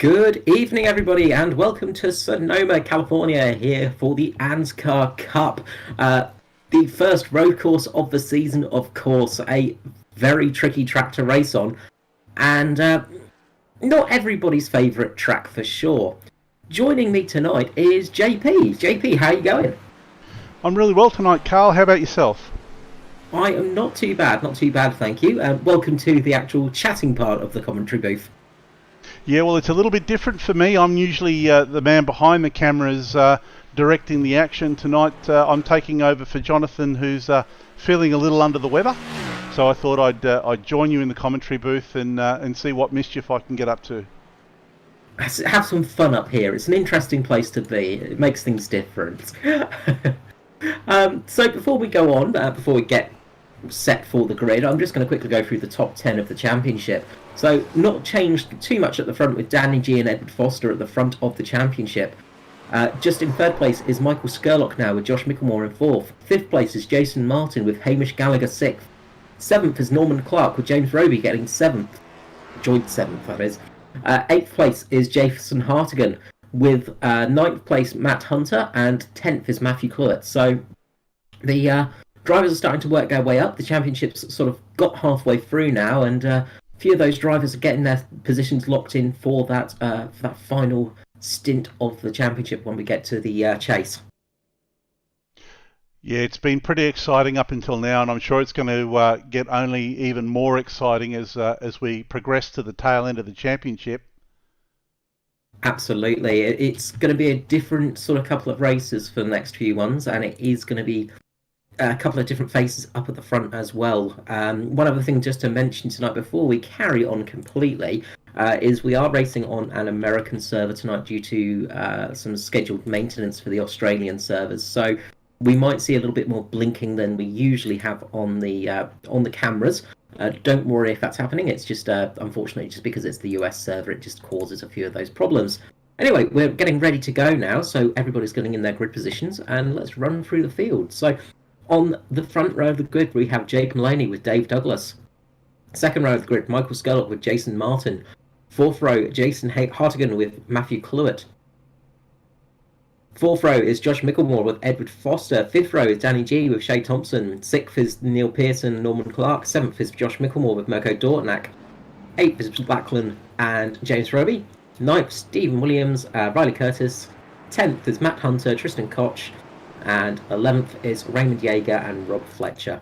Good evening, everybody, and welcome to Sonoma, California, here for the ANZCAR Cup. The first road course of the season, of course, a very tricky track to race on, and not everybody's favourite track for sure. Joining me tonight is JP. JP, how are you going? I'm really well tonight, Carl. How about yourself? I am not too bad, thank you. Welcome to the actual chatting part of the commentary booth. Yeah, well, it's a little bit different for me. I'm usually the man behind the cameras directing the action. Tonight I'm taking over for Jonathan, who's feeling a little under the weather. So I thought I'd join you in the commentary booth and see what mischief I can get up to. Have some fun up here. It's an interesting place to be. It makes things different. So before we go on, before we get set for the grid, I'm just going to quickly go through the top 10 of the championship. So not changed too much at the front, with Danny G and Edward Foster at the front of the championship. Just in third place is Michael Skurlock now, with Josh Micklemore in fourth. Fifth place is Jason Martin with Hamish Gallagher sixth. Seventh is Norman Clark with James Roby getting seventh. Joint seventh, that is. Eighth place is Jason Hartigan with ninth place Matt Hunter, and 10th is Matthew Cluett. So the drivers are starting to work their way up. The championship's sort of got halfway through now, and a few of those drivers are getting their positions locked in for that final stint of the championship when we get to the chase. Yeah, it's been pretty exciting up until now, and I'm sure it's going to get only even more exciting as we progress to the tail end of the championship. Absolutely. It's going to be a different sort of couple of races for the next few ones, and it is going to be a couple of different faces up at the front as well. One other thing just to mention tonight before we carry on completely is we are racing on an American server tonight due to some scheduled maintenance for the Australian servers. So we might see a little bit more blinking than we usually have on the cameras. Don't worry if that's happening. It's just unfortunately just because it's the US server, it just causes a few of those problems. Anyway, we're getting ready to go now, so everybody's getting in their grid positions, and let's run through the field. So on the front row of the grid, we have Jake Maloney with Dave Douglas. Second row of the grid, Michael Skurlock with Jason Martin. Fourth row, Jason Hartigan with Matthew Cluett. Fourth row is Josh Micklemore with Edward Foster. Fifth row is Danny G with Shay Thompson. Sixth is Neil Pearson and Norman Clark. Seventh is Josh Micklemore with Mirko Dortnack. Eighth is Lachlan and James Roby. Ninth, Stephen Williams, Riley Curtis. 10th is Matt Hunter, Tristan Koch. And 11th is Raymond Yeager and Rob Fletcher.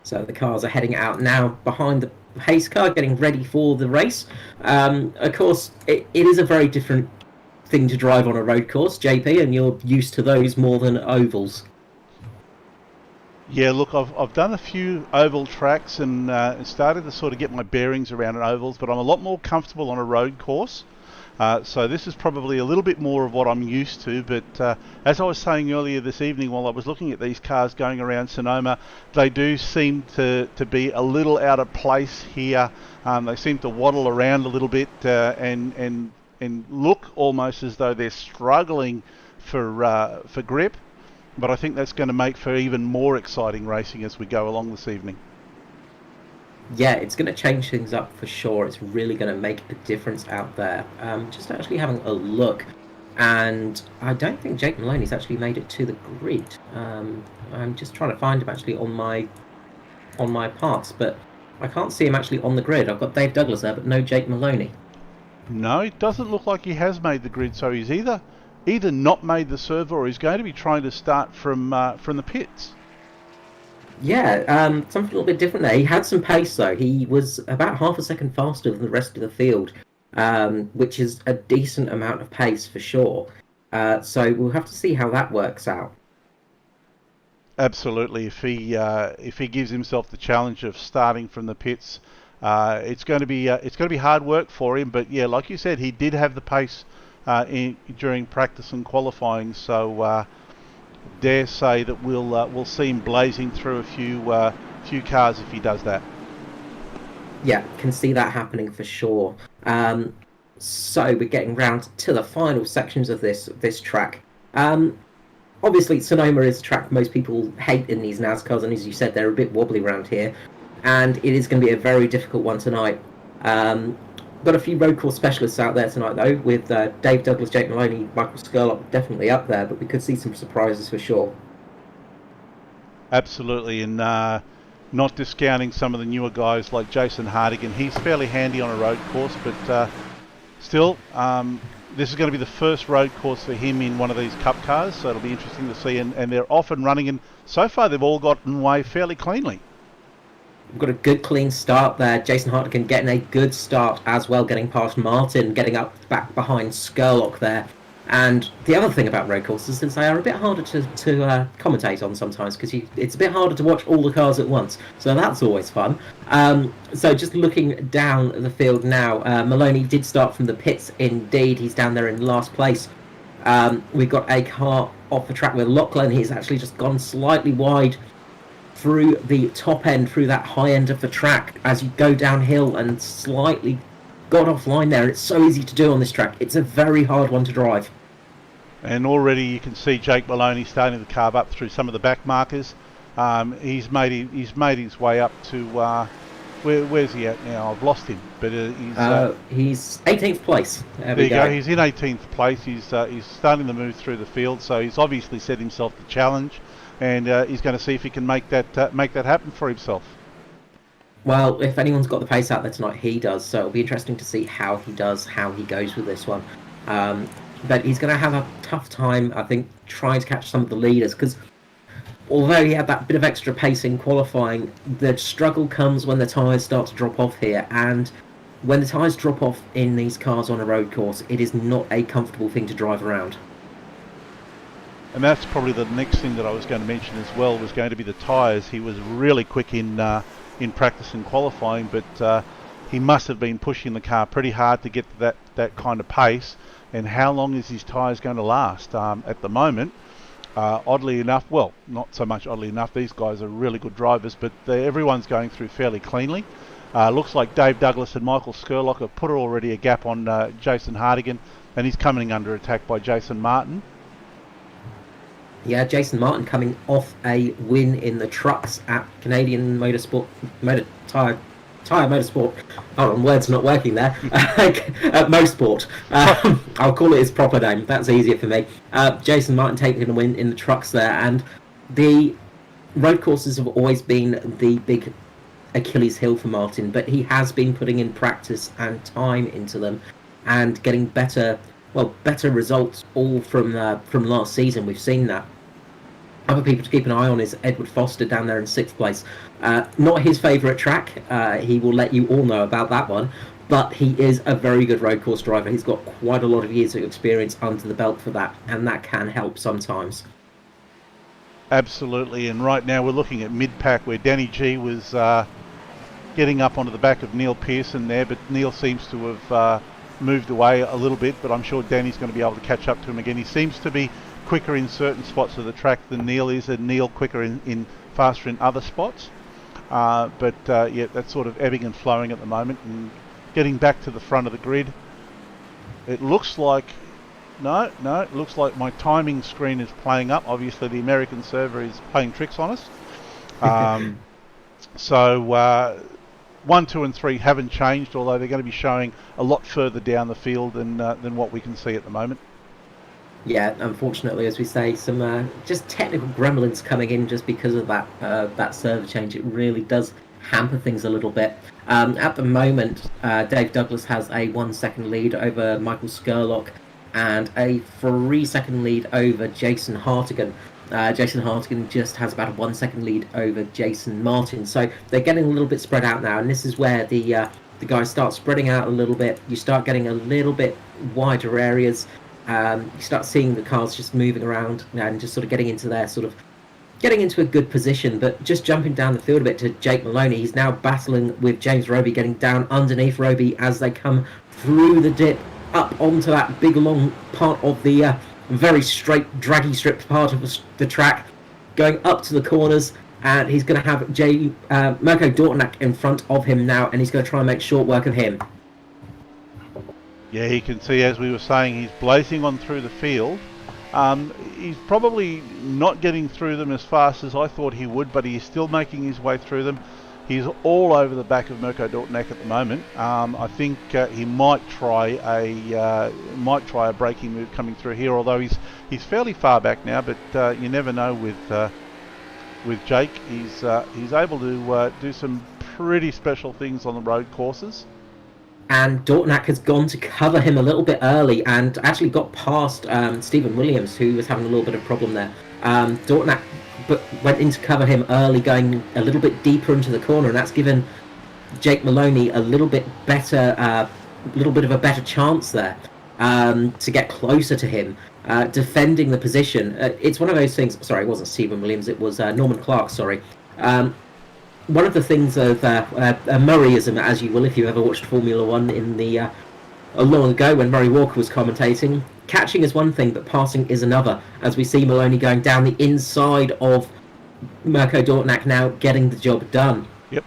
So the cars are heading out now behind the pace car, getting ready for the race. Of course, it is a very different thing to drive on a road course, JP, and you're used to those more than ovals. Yeah, look, I've done a few oval tracks and started to sort of get my bearings around an ovals, but I'm a lot more comfortable on a road course. So this is probably a little bit more of what I'm used to, but as I was saying earlier this evening while I was looking at these cars going around Sonoma, they do seem to be a little out of place here. They seem to waddle around a little bit and look almost as though they're struggling for grip, but I think that's going to make for even more exciting racing as we go along this evening. Yeah, it's going to change things up for sure. It's really going to make a difference out there. Just actually having a look, and I don't think Jake Maloney's actually made it to the grid. I'm just trying to find him actually on my parts, but I can't see him actually on the grid. I've got Dave Douglas there, but no Jake Maloney. No, it doesn't look like he has made the grid, so he's either not made the server or he's going to be trying to start from the pits. Yeah, something a little bit different there. He had some pace though. He was about half a second faster than the rest of the field, which is a decent amount of pace for sure. So we'll have to see how that works out. Absolutely, if he gives himself the challenge of starting from the pits, it's going to be hard work for him. But yeah, like you said, he did have the pace during practice and qualifying, so dare say that we'll see him blazing through a few cars if he does that. Yeah, can see that happening for sure. So we're getting round to the final sections of this track. Obviously, Sonoma is a track most people hate in these NASCARs, and as you said, they're a bit wobbly around here, and it is going to be a very difficult one tonight. Got a few road course specialists out there tonight, though, with Dave Douglas, Jake Maloney, Michael Skurlock definitely up there, but we could see some surprises for sure. Absolutely, and not discounting some of the newer guys like Jason Hardigan. He's fairly handy on a road course, but still, this is going to be the first road course for him in one of these Cup cars, so it'll be interesting to see. And they're off and running, and so far they've all gotten away fairly cleanly. We've got a good clean start there. Jason Hartigan getting a good start as well, getting past Martin, getting up back behind Skurlock there. And the other thing about road courses is they are a bit harder to commentate on sometimes, because it's a bit harder to watch all the cars at once. So that's always fun. So just looking down the field now, Maloney did start from the pits indeed. He's down there in last place. We've got a car off the track with Lachlan. He's actually just gone slightly wide through the top end, through that high end of the track as you go downhill, and slightly got offline there. It's so easy to do on this track. It's a very hard one to drive. And already you can see Jake Maloney starting to carve up through some of the back markers. He's made his way up to where's he at now? I've lost him, but he's 18th place. There you go. He's in 18th place. He's starting to move through the field, so he's obviously set himself the challenge, and he's going to see if he can make that happen for himself. Well, if anyone's got the pace out there tonight, he does. So it'll be interesting to see how he goes with this one. But he's going to have a tough time, I think, trying to catch some of the leaders, because although he had that bit of extra pace in qualifying, the struggle comes when the tyres start to drop off here. And when the tyres drop off in these cars on a road course, it is not a comfortable thing to drive around. And that's probably the next thing that I was going to mention as well, was going to be the tyres. He was really quick in practice and qualifying, but he must have been pushing the car pretty hard to get to that kind of pace. And how long is his tyres going to last? At the moment, oddly enough, well, not so much oddly enough, these guys are really good drivers, but everyone's going through fairly cleanly. Looks like Dave Douglas and Michael Skurlock have put already a gap on Jason Hardigan, and he's coming under attack by Jason Martin. Yeah, Jason Martin coming off a win in the trucks at Canadian Tire Motorsport. Hold on, words not working there. At Mosport. I'll call it his proper name. That's easier for me. Jason Martin taking a win in the trucks there, and the road courses have always been the big Achilles heel for Martin, but he has been putting in practice and time into them and getting better results all from last season. We've seen that. Other people to keep an eye on is Edward Foster down there in 6th place. Not his favourite track. He will let you all know about that one. But he is a very good road course driver. He's got quite a lot of years of experience under the belt for that, and that can help sometimes. Absolutely, and right now we're looking at mid-pack where Danny G was getting up onto the back of Neil Pearson there, but Neil seems to have moved away a little bit, but I'm sure Danny's going to be able to catch up to him again. He seems to be quicker in certain spots of the track than Neil is, and Neil quicker in faster in other spots. But yeah, that's sort of ebbing and flowing at the moment. And getting back to the front of the grid, it looks like it looks like my timing screen is playing up. Obviously, the American server is playing tricks on us. So 1, 2, and 3 haven't changed, although they're going to be showing a lot further down the field than what we can see at the moment. Yeah, unfortunately, as we say, some just technical gremlins coming in just because of that server change. It really does hamper things a little bit. At the moment, Dave Douglas has a 1 second lead over Michael Skurlock and a 3 second lead over Jason Hartigan. Jason Hartigan just has about a 1 second lead over Jason Martin. So they're getting a little bit spread out now, and this is where the guys start spreading out a little bit. You start getting a little bit wider areas. You start seeing the cars just moving around and just sort of getting into a good position. But just jumping down the field a bit to Jake Maloney, he's now battling with James Roby, getting down underneath Roby as they come through the dip up onto that big long part of the very straight, draggy stripped part of the track, going up to the corners, and he's going to have Mirko Dortnak in front of him now, and he's going to try and make short work of him. Yeah, he can see, as we were saying, he's blazing on through the field. He's probably not getting through them as fast as I thought he would, but he is still making his way through them. He's all over the back of Mirko Dortnack at the moment. I think he might try a braking move coming through here, although he's fairly far back now. But you never know with Jake. He's able to do some pretty special things on the road courses. And Dortnack has gone to cover him a little bit early and actually got past Stephen Williams, who was having a little bit of problem there. Dortnack went in to cover him early, going a little bit deeper into the corner, and that's given Jake Maloney a little bit of a better chance there to get closer to him, defending the position. It's one of those things. Sorry, it wasn't Stephen Williams. It was Norman Clark. Sorry. One of the things of Murrayism, as you will if you ever watched Formula One in the long ago when Murray Walker was commentating, catching is one thing, but passing is another. As we see Maloney going down the inside of Mirko Dortnack now, getting the job done. Yep.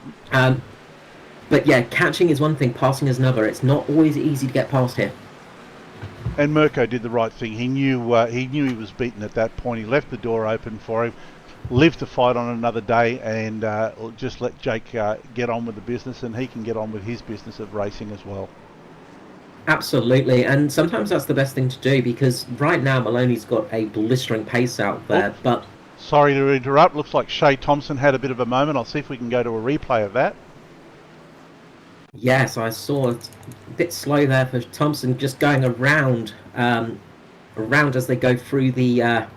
But yeah, catching is one thing, passing is another. It's not always easy to get past here. And Mirko did the right thing. He knew he was beaten at that point. He left the door open for him, lived to fight on another day, and just let Jake get on with the business, and he can get on with his business of racing as well. Absolutely, and sometimes that's the best thing to do, because right now Maloney's got a blistering pace out there. Oops. But sorry to interrupt. Looks like Shea Thompson had a bit of a moment. I'll see if we can go to a replay of that. yes, I saw a bit slow there for Thompson, just going around as they go through the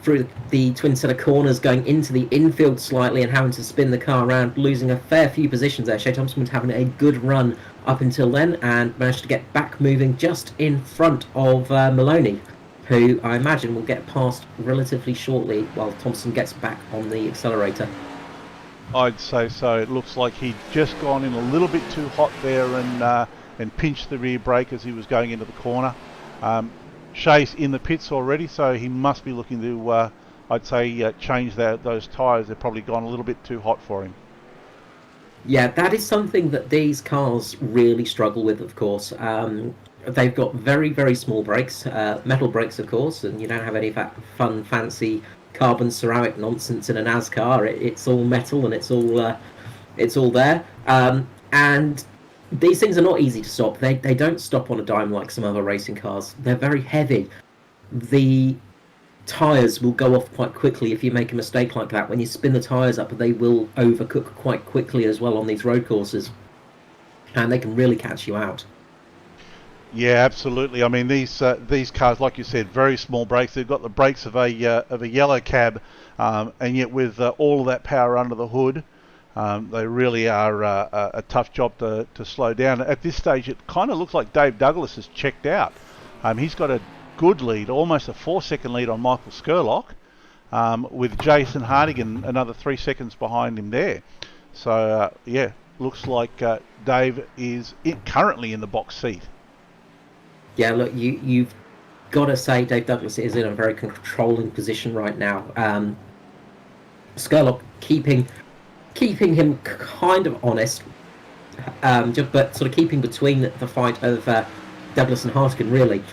twin set of corners, going into the infield slightly and having to spin the car around, losing a fair few positions there. Shea Thompson was having a good run up until then and managed to get back moving just in front of Maloney, who I imagine will get past relatively shortly while Thompson gets back on the accelerator. I'd say so. It looks like he'd just gone in a little bit too hot there and pinched the rear brake as he was going into the corner. Shea's in the pits already, so he must be looking to, I'd say, change those tyres. They've probably gone a little bit too hot for him. Yeah, that is something that these cars really struggle with, of course. They've got very, very small brakes, metal brakes, of course, and you don't have any fun, fancy carbon ceramic nonsense in an ANZCAR. It's all metal and it's all there. And these things are not easy to stop. They don't stop on a dime like some other racing cars. They're very heavy. The tyres will go off quite quickly if you make a mistake like that. When you spin the tyres up, they will overcook quite quickly as well on these road courses, and they can really catch you out. Yeah, absolutely. I mean, these cars, like you said, very small brakes. They've got the brakes of a yellow cab, and yet with all of that power under the hood, they really are a tough job to slow down. At this stage, it kind of looks like Dave Douglas has checked out. He's got a good lead, almost a 4-second lead on Michael Skurlock, with Jason Hardigan another 3 seconds behind him there. So, yeah, looks like Dave is currently in the box seat. Yeah, look, you've got to say Dave Douglas is in a very controlling position right now. Skurlock keeping him kind of honest, but sort of keeping between the fight of Douglas and Hartigan, really.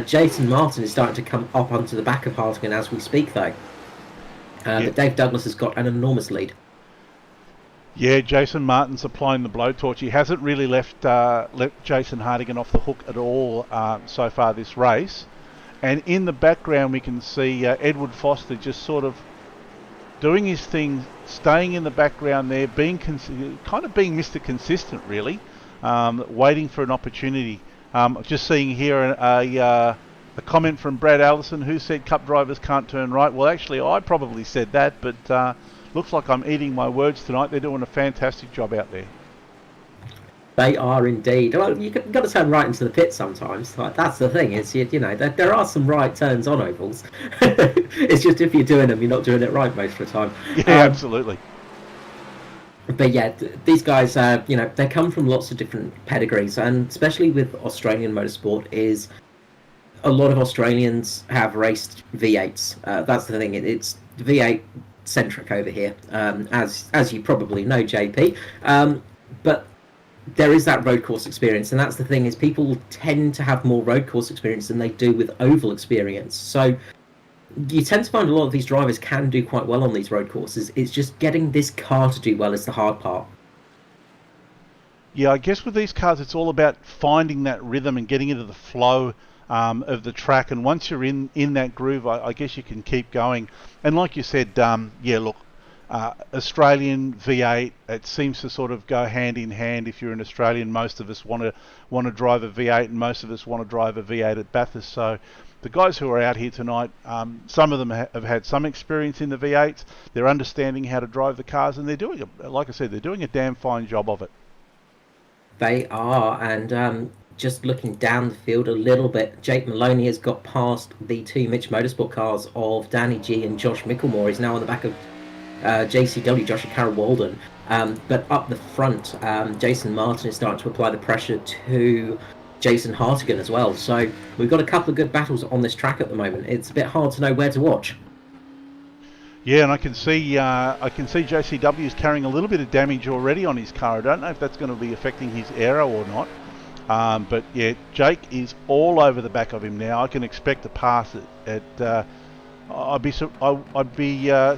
Jason Martin is starting to come up onto the back of Hartigan as we speak, though. But Dave Douglas has got an enormous lead. Yeah, Jason Martin's applying the blowtorch. He hasn't really left Jason Hartigan off the hook at all so far this race. And in the background we can see Edward Foster just sort of doing his thing, staying in the background there, kind of being Mr. Consistent, really, waiting for an opportunity. Just seeing here a comment from Brad Allison, who said Cup drivers can't turn right. Well, actually, I probably said that, but looks like I'm eating my words tonight. They're doing a fantastic job out there. They are indeed. Well, you've got to turn right into the pit sometimes. Like, that's the thing. Is you know there are some right turns on ovals. It's just if you're doing them, you're not doing it right most of the time. Yeah, absolutely. But yeah, these guys, they come from lots of different pedigrees, and especially with Australian motorsport, is a lot of Australians have raced V8s. That's the thing. It's V8 centric over here, as you probably know, JP. But there is that road course experience, and that's the thing, is people tend to have more road course experience than they do with oval experience. So you tend to find a lot of these drivers can do quite well on these road courses. It's just getting this car to do well is the hard part. Yeah, I guess with these cars, it's all about finding that rhythm and getting into the flow of the track. And once you're in that groove, I guess you can keep going. And like you said, yeah, look, Australian V8, it seems to sort of go hand in hand. If you're an Australian, most of us want to drive a V8, and most of us want to drive a V8 at Bathurst. So the guys who are out here tonight, some of them have had some experience in the V8s. They're understanding how to drive the cars, and they're doing, like I said, they're doing a damn fine job of it. They are, and just looking down the field a little bit, Jake Maloney has got past the two Mitch Motorsport cars of Danny G and Josh Micklemore. He's now on the back of JCW, Joshua Carroll Walden. But up the front, Jason Martin is starting to apply the pressure to Jason Hartigan as well. So we've got a couple of good battles on this track at the moment. It's a bit hard to know where to watch. Yeah, and I can see JCW is carrying a little bit of damage already on his car. I don't know if that's going to be affecting his aero or not. But yeah, Jake is all over the back of him now. I can expect a pass I'd be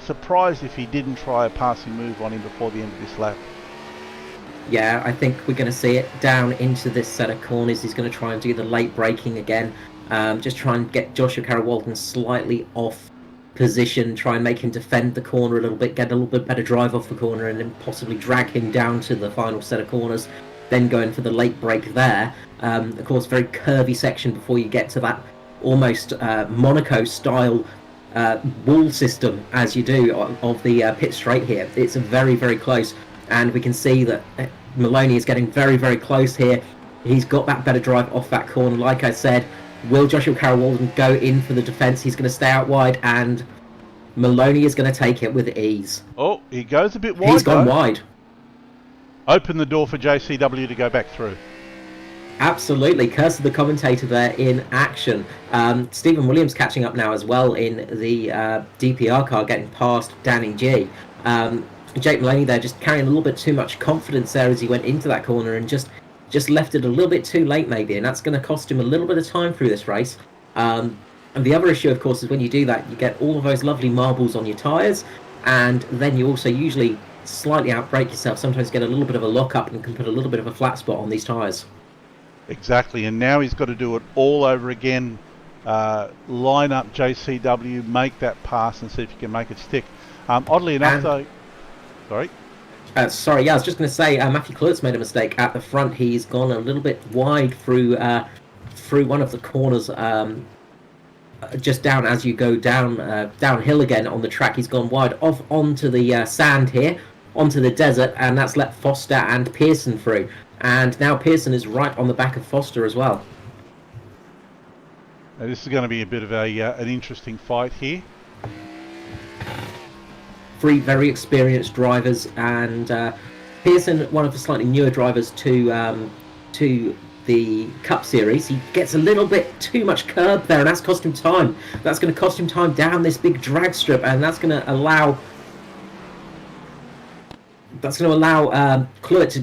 surprised if he didn't try a passing move on him before the end of this lap. Yeah, I think we're going to see it down into this set of corners. He's going to try and do the late braking again. Just try and get Joshua Carroll Walden slightly off position, try and make him defend the corner a little bit, get a little bit better drive off the corner, and then possibly drag him down to the final set of corners, then going for the late brake there. Of course, very curvy section before you get to that almost Monaco style wall system as you do of the pit straight here. It's very, very close, and we can see that Maloney is getting very, very close here. He's got that better drive off that corner. Like I said, will Joshua Carroll Walden go in for the defence? He's going to stay out wide, and Maloney is going to take it with ease. Oh, he goes a bit wide. He's gone wide. Open the door for JCW to go back through. Absolutely. Curse of the commentator there in action. Stephen Williams catching up now as well in the DPR car, getting past Danny G. Jake Maloney there just carrying a little bit too much confidence there as he went into that corner and just left it a little bit too late maybe, and that's going to cost him a little bit of time through this race. And the other issue, of course, is when you do that, you get all of those lovely marbles on your tyres, and then you also usually slightly outbrake yourself, sometimes get a little bit of a lock-up and can put a little bit of a flat spot on these tyres. Exactly, and now he's got to do it all over again. Line up JCW, make that pass, and see if you can make it stick. Oddly enough, though... Sorry? Sorry, yeah, I was just going to say, Matthew Klurtz made a mistake at the front. He's gone a little bit wide through one of the corners, just down as you go downhill again on the track. He's gone wide off onto the sand here, onto the desert, and that's let Foster and Pearson through. And now Pearson is right on the back of Foster as well. Now, this is going to be a bit of an interesting fight here. Three very experienced drivers, and Pearson, one of the slightly newer drivers to the Cup Series. He gets a little bit too much curb there, and that's cost him time. That's going to cost him time down this big drag strip, and that's going to allow Klurt to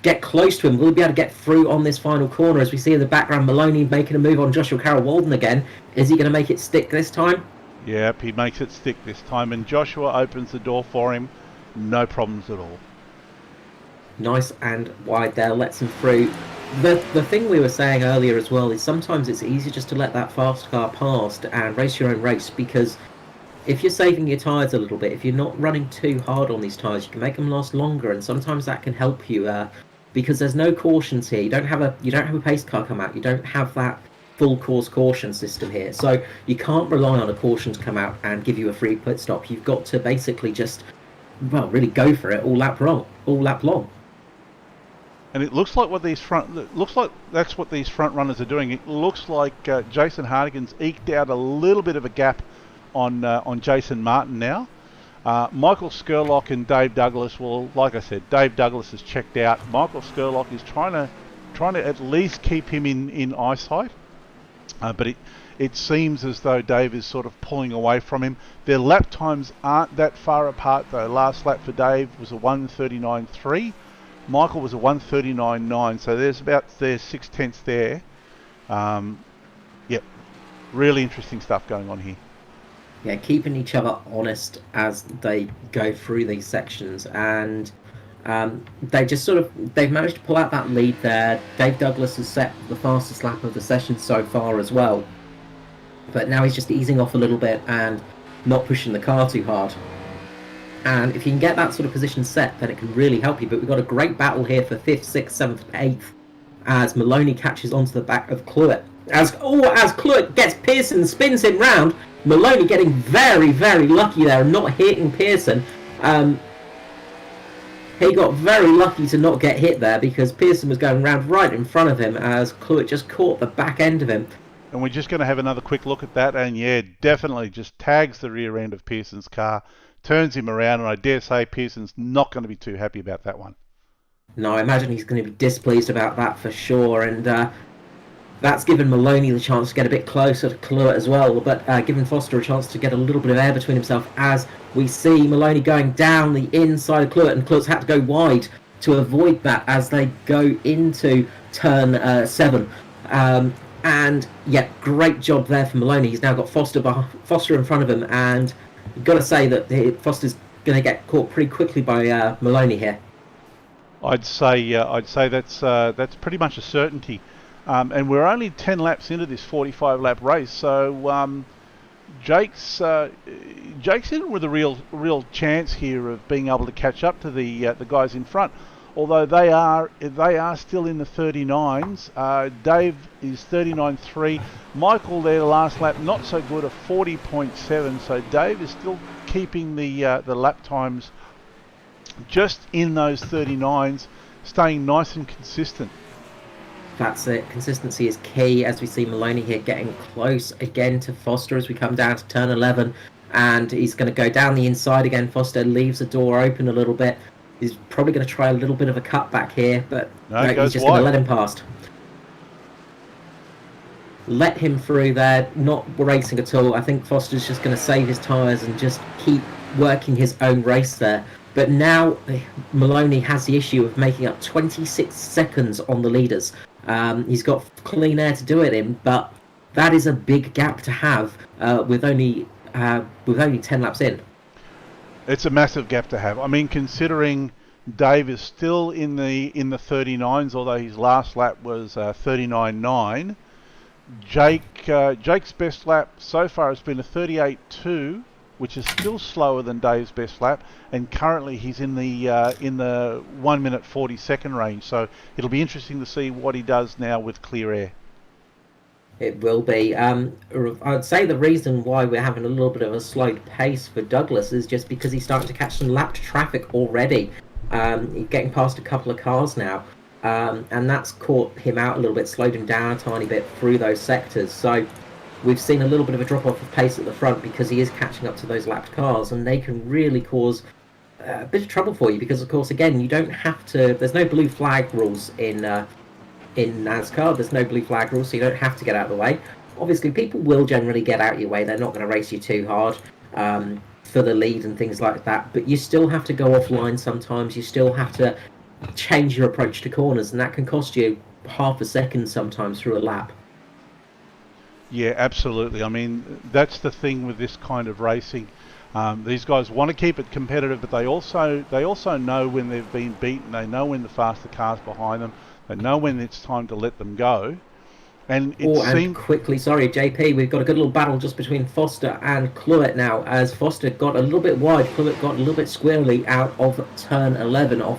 get close to him. Will he be able to get through on this final corner? As we see in the background, Maloney making a move on Joshua Carroll Walden again. Is he going to make it stick this time? Yep, he makes it stick this time, and Joshua opens the door for him. No problems at all. Nice and wide there, lets him through. The thing we were saying earlier as well is sometimes it's easier just to let that fast car past and race your own race, because if you're saving your tyres a little bit, if you're not running too hard on these tyres, you can make them last longer, and sometimes that can help you because there's no cautions here. You don't have a pace car come out. You don't have that full course caution system here, so you can't rely on a caution to come out and give you a free pit stop. You've got to basically just, well, really go for it all lap long. And it looks like that's what these front runners are doing. It looks like Jason Hartigan's eked out a little bit of a gap on Jason Martin now. Michael Skurlock and Dave Douglas, well, like I said, Dave Douglas has checked out. Michael Skurlock is trying to at least keep him in eyesight. But it seems as though Dave is sort of pulling away from him. Their lap times aren't that far apart though. Last lap for Dave was a 1:39.3. Michael was a 1:39.9. So there's about 6/10 there. Yep, really interesting stuff going on here. Yeah, keeping each other honest as they go through these sections. And They've managed to pull out that lead there. Dave Douglas has set the fastest lap of the session so far as well, but now he's just easing off a little bit and not pushing the car too hard. And if you can get that sort of position set, then it can really help you. But we've got a great battle here for 5th, 6th, 7th, 8th as Maloney catches onto the back of Cluett. As Cluett gets Pearson, spins him round, Maloney getting very, very lucky there and not hitting Pearson. He got very lucky to not get hit there because Pearson was going round right in front of him as Cluett just caught the back end of him. And we're just going to have another quick look at that, and yeah, definitely just tags the rear end of Pearson's car, turns him around, and I dare say Pearson's not going to be too happy about that one. No, I imagine he's going to be displeased about that for sure, and that's given Maloney the chance to get a bit closer to Cluett as well, but giving Foster a chance to get a little bit of air between himself as we see Maloney going down the inside of Cluett, and Cluett's had to go wide to avoid that as they go into turn 7. And yeah, great job there for Maloney. He's now got Foster in front of him, and you've got to say that Foster's going to get caught pretty quickly by Maloney here. I'd say that's pretty much a certainty, and we're only 10 laps into this 45-lap race, so Jake's in with a real chance here of being able to catch up to the guys in front. Although they are still in the 39s. Dave is 39.3. Michael there last lap not so good, a 40.7. So Dave is still keeping the lap times just in those 39s, staying nice and consistent. That's it. Consistency is key as we see Maloney here getting close again to Foster as we come down to turn 11, and he's going to go down the inside again. Foster leaves the door open a little bit. He's probably going to try a little bit of a cutback here, but no, he's just going to let him past. Let him through there, not racing at all. I think Foster's just going to save his tyres and just keep working his own race there. But now Maloney has the issue of making up 26 seconds on the leaders. He's got clean air to do it in, but that is a big gap to have with only 10 laps in. It's a massive gap to have. I mean, considering Dave is still in the 39s, although his last lap was 39.9. Jake's best lap so far has been a 38.2, which is still slower than Dave's best lap, and currently he's in the 1 minute 40 second range. So it'll be interesting to see what he does now with clear air. It will be. I'd say the reason why we're having a little bit of a slowed pace for Douglas is just because he's starting to catch some lapped traffic already. He's getting past a couple of cars now, and that's caught him out a little bit, slowed him down a tiny bit through those sectors. So we've seen a little bit of a drop-off of pace at the front because he is catching up to those lapped cars, and they can really cause a bit of trouble for you because, of course, again, you don't have to... There's no blue flag rules in NASCAR. There's no blue flag rules, so you don't have to get out of the way. Obviously, people will generally get out of your way. They're not going to race you too hard for the lead and things like that, but you still have to go offline sometimes. You still have to change your approach to corners, and that can cost you half a second sometimes through a lap. Yeah, absolutely. I mean, that's the thing with this kind of racing. These guys want to keep it competitive, but they also know when they've been beaten. They know when the faster car's behind them. They know when it's time to let them go. And and quickly, sorry, JP, we've got a good little battle just between Foster and Cluett now, as Foster got a little bit wide, Cluett got a little bit squirrely out of turn 11, off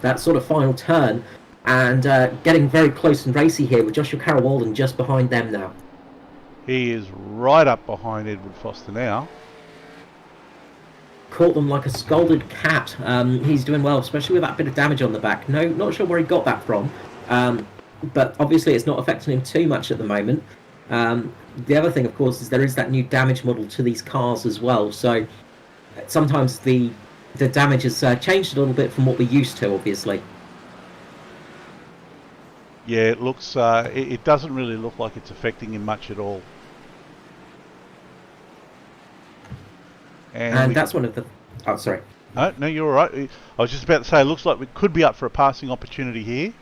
that sort of final turn, and getting very close and racy here with Joshua Carroll-Walden just behind them now. He is right up behind Edward Foster now. Caught them like a scalded cat. He's doing well, especially with that bit of damage on the back. No, not sure where he got that from, but obviously it's not affecting him too much at the moment. The other thing, of course, is there is that new damage model to these cars as well, so sometimes the damage has changed a little bit from what we're used to, obviously. Yeah, it looks. It doesn't really look like it's affecting him much at all. And that's one of the... Oh, sorry. No, you're all right. I was just about to say, it looks like we could be up for a passing opportunity here.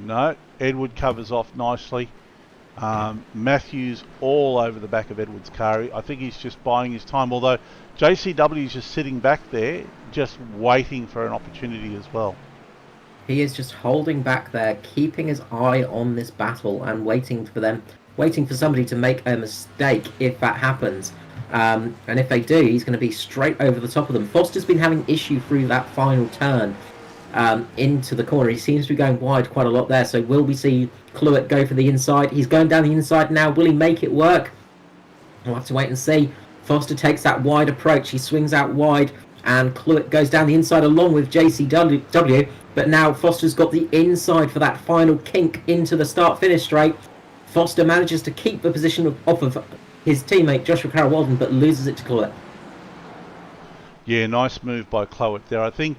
No, Edward covers off nicely. Matthews all over the back of Edwards' car. I think he's just buying his time, although JCW is just sitting back there, just waiting for an opportunity as well. He is just holding back there, keeping his eye on this battle and waiting for somebody to make a mistake if that happens. And if they do, he's going to be straight over the top of them. Foster's been having issue through that final turn into the corner. He seems to be going wide quite a lot there. So will we see Cluett go for the inside? He's going down the inside now. Will he make it work? We'll have to wait and see. Foster takes that wide approach. He swings out wide, and Cluett goes down the inside along with JCW. But now Foster's got the inside for that final kink into the start-finish straight. Foster manages to keep the position off of his teammate Joshua Carroll-Walden, but loses it to Cluett. Yeah, nice move by Cluett there. I think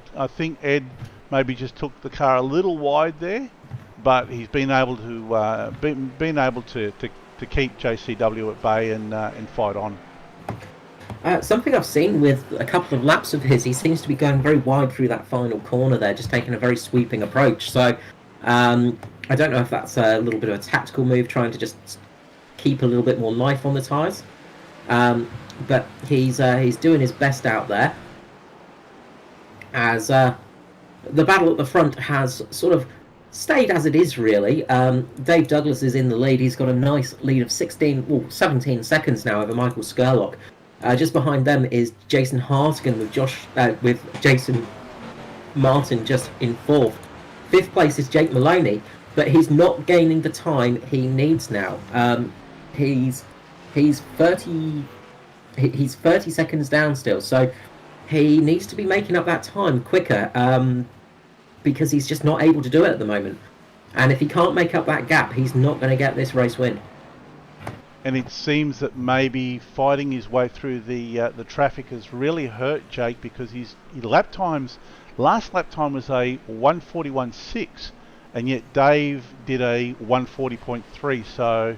Ed maybe just took the car a little wide there, but he's been able to to keep JCW at bay and fight on. Something I've seen with a couple of laps of his, he seems to be going very wide through that final corner there, just taking a very sweeping approach. So I don't know if that's a little bit of a tactical move, trying to just keep a little bit more life on the tyres. But he's doing his best out there. As the battle at the front has sort of stayed as it is, really. Dave Douglas is in the lead. He's got a nice lead of 17 seconds now over Michael Skurlock. Just behind them is Jason Hartigan with Jason Martin just in fourth. Fifth place is Jake Maloney, but he's not gaining the time he needs now. He's 30 seconds down still, so he needs to be making up that time quicker because he's just not able to do it at the moment. And if he can't make up that gap, he's not going to get this race win. And it seems that maybe fighting his way through the traffic has really hurt Jake, because his last lap time was a 1:41.6, and yet Dave did a 1:40.3. So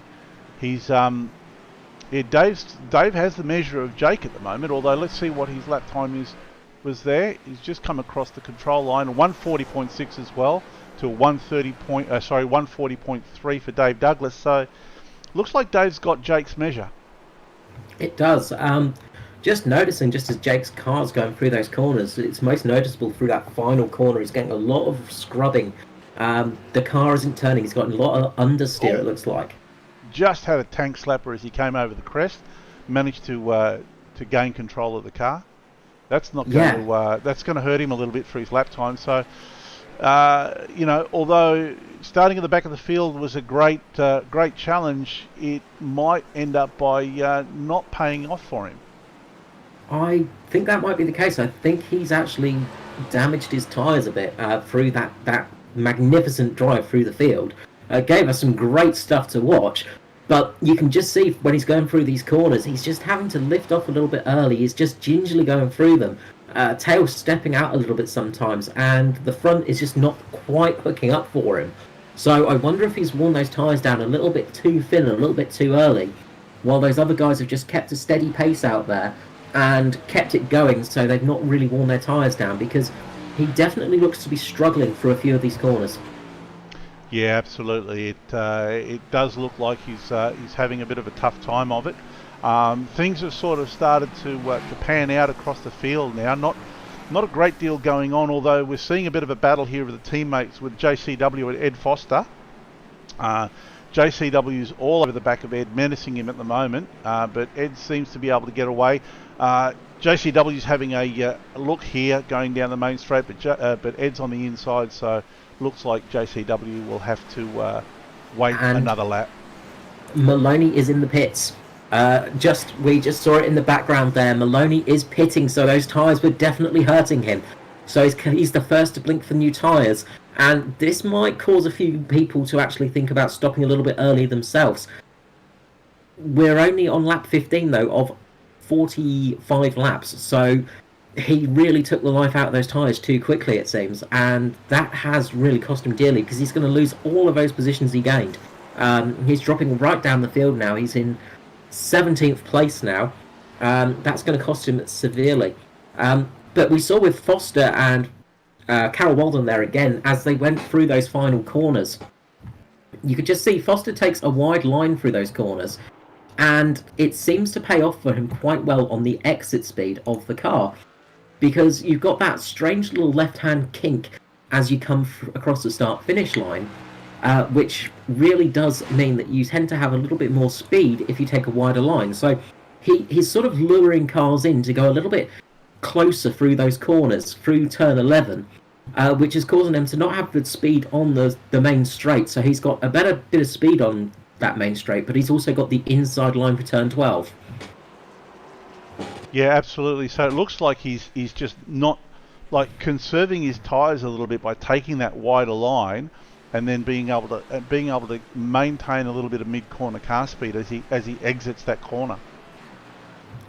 he's Dave has the measure of Jake at the moment. Although let's see what his lap time was there. He's just come across the control line, 1:40.6 as well to a 1:40.3 for Dave Douglas. So looks like Dave's got Jake's measure. It does. Just noticing, just as Jake's car's going through those corners, it's most noticeable through that final corner. He's getting a lot of scrubbing. The car isn't turning. He's got a lot of understeer, it looks like. Just had a tank slapper as he came over the crest. Managed to gain control of the car. That's not going to that's going to hurt him a little bit for his lap time. So, although starting at the back of the field was a great challenge, it might end up by not paying off for him. I think that might be the case. I think he's actually damaged his tyres a bit through that magnificent drive through the field. Gave us some great stuff to watch, but you can just see when he's going through these corners, he's just having to lift off a little bit early. He's just gingerly going through them. Tail stepping out a little bit sometimes, and the front is just not quite hooking up for him. So I wonder if he's worn those tyres down a little bit too thin and a little bit too early, while those other guys have just kept a steady pace out there and kept it going, so they've not really worn their tyres down, because he definitely looks to be struggling through a few of these corners. Yeah, absolutely. It does look like he's having a bit of a tough time of it. Things have sort of started to pan out across the field now. Not a great deal going on, although we're seeing a bit of a battle here with the teammates with JCW and Ed Foster. JCW's all over the back of Ed, menacing him at the moment, but Ed seems to be able to get away. JCW's having a look here going down the main straight, but Ed's on the inside, so looks like JCW will have to wait another lap. Maloney is in the pits. We just saw it in the background there. Maloney is pitting, so those tyres were definitely hurting him. So he's the first to blink for new tyres, and this might cause a few people to actually think about stopping a little bit early themselves. We're only on lap 15 though of 45 laps, so he really took the life out of those tyres too quickly, it seems, and that has really cost him dearly, because he's going to lose all of those positions he gained. He's dropping right down the field now. He's in 17th place now. That's going to cost him severely. But we saw with Foster and Carroll-Walden there again, as they went through those final corners, you could just see Foster takes a wide line through those corners, and it seems to pay off for him quite well on the exit speed of the car, because you've got that strange little left-hand kink as you come across the start-finish line, which really does mean that you tend to have a little bit more speed if you take a wider line. So he's sort of luring cars in to go a little bit closer through those corners, through turn 11, which is causing them to not have good speed on the main straight. So he's got a better bit of speed on that main straight, but he's also got the inside line for turn 12. Yeah, absolutely. So it looks like he's just not like conserving his tyres a little bit by taking that wider line, and then being able to maintain a little bit of mid-corner car speed as he exits that corner.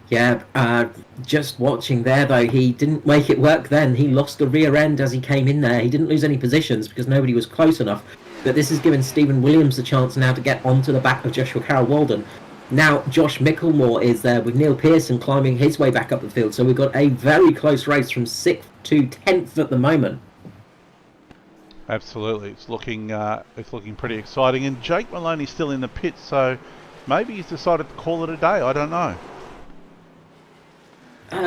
Yeah, just watching there though, he didn't make it work then. He lost the rear end as he came in there. He didn't lose any positions because nobody was close enough. But this has given Stephen Williams the chance now to get onto the back of Joshua Carroll-Walden. Now Josh Micklemore is there with Neil Pearson climbing his way back up the field. So we've got a very close race from 6th to 10th at the moment. Absolutely, it's looking pretty exciting. And Jake Maloney's still in the pit, so maybe he's decided to call it a day. I don't know.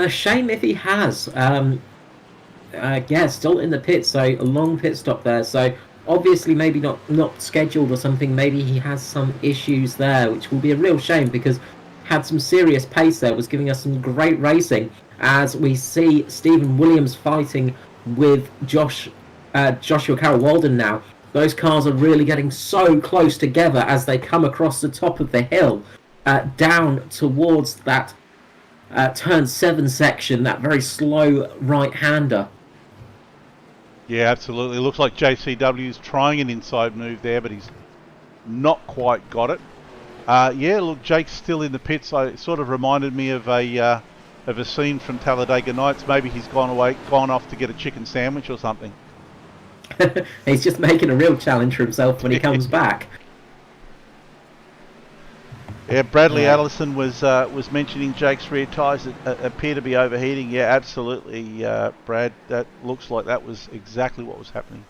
Shame if he has. Yeah, still in the pit, so a long pit stop there. So obviously maybe not scheduled or something. Maybe he has some issues there, which will be a real shame because had some serious pace there, was giving us some great racing. As we see Stephen Williams fighting with Joshua Carroll-Walden now. Those cars are really getting so close together as they come across the top of the hill, down towards that turn 7 section, that very slow right-hander. Yeah, absolutely. It looks like JCW's trying an inside move there, but he's not quite got it. Yeah, look, Jake's still in the pits. It sort of reminded me of a scene from Talladega Nights. Maybe he's gone off to get a chicken sandwich or something. He's just making a real challenge for himself when he comes back. Yeah, Bradley Allison was mentioning Jake's rear tyres appear to be overheating. Yeah, absolutely, Brad. That looks like that was exactly what was happening.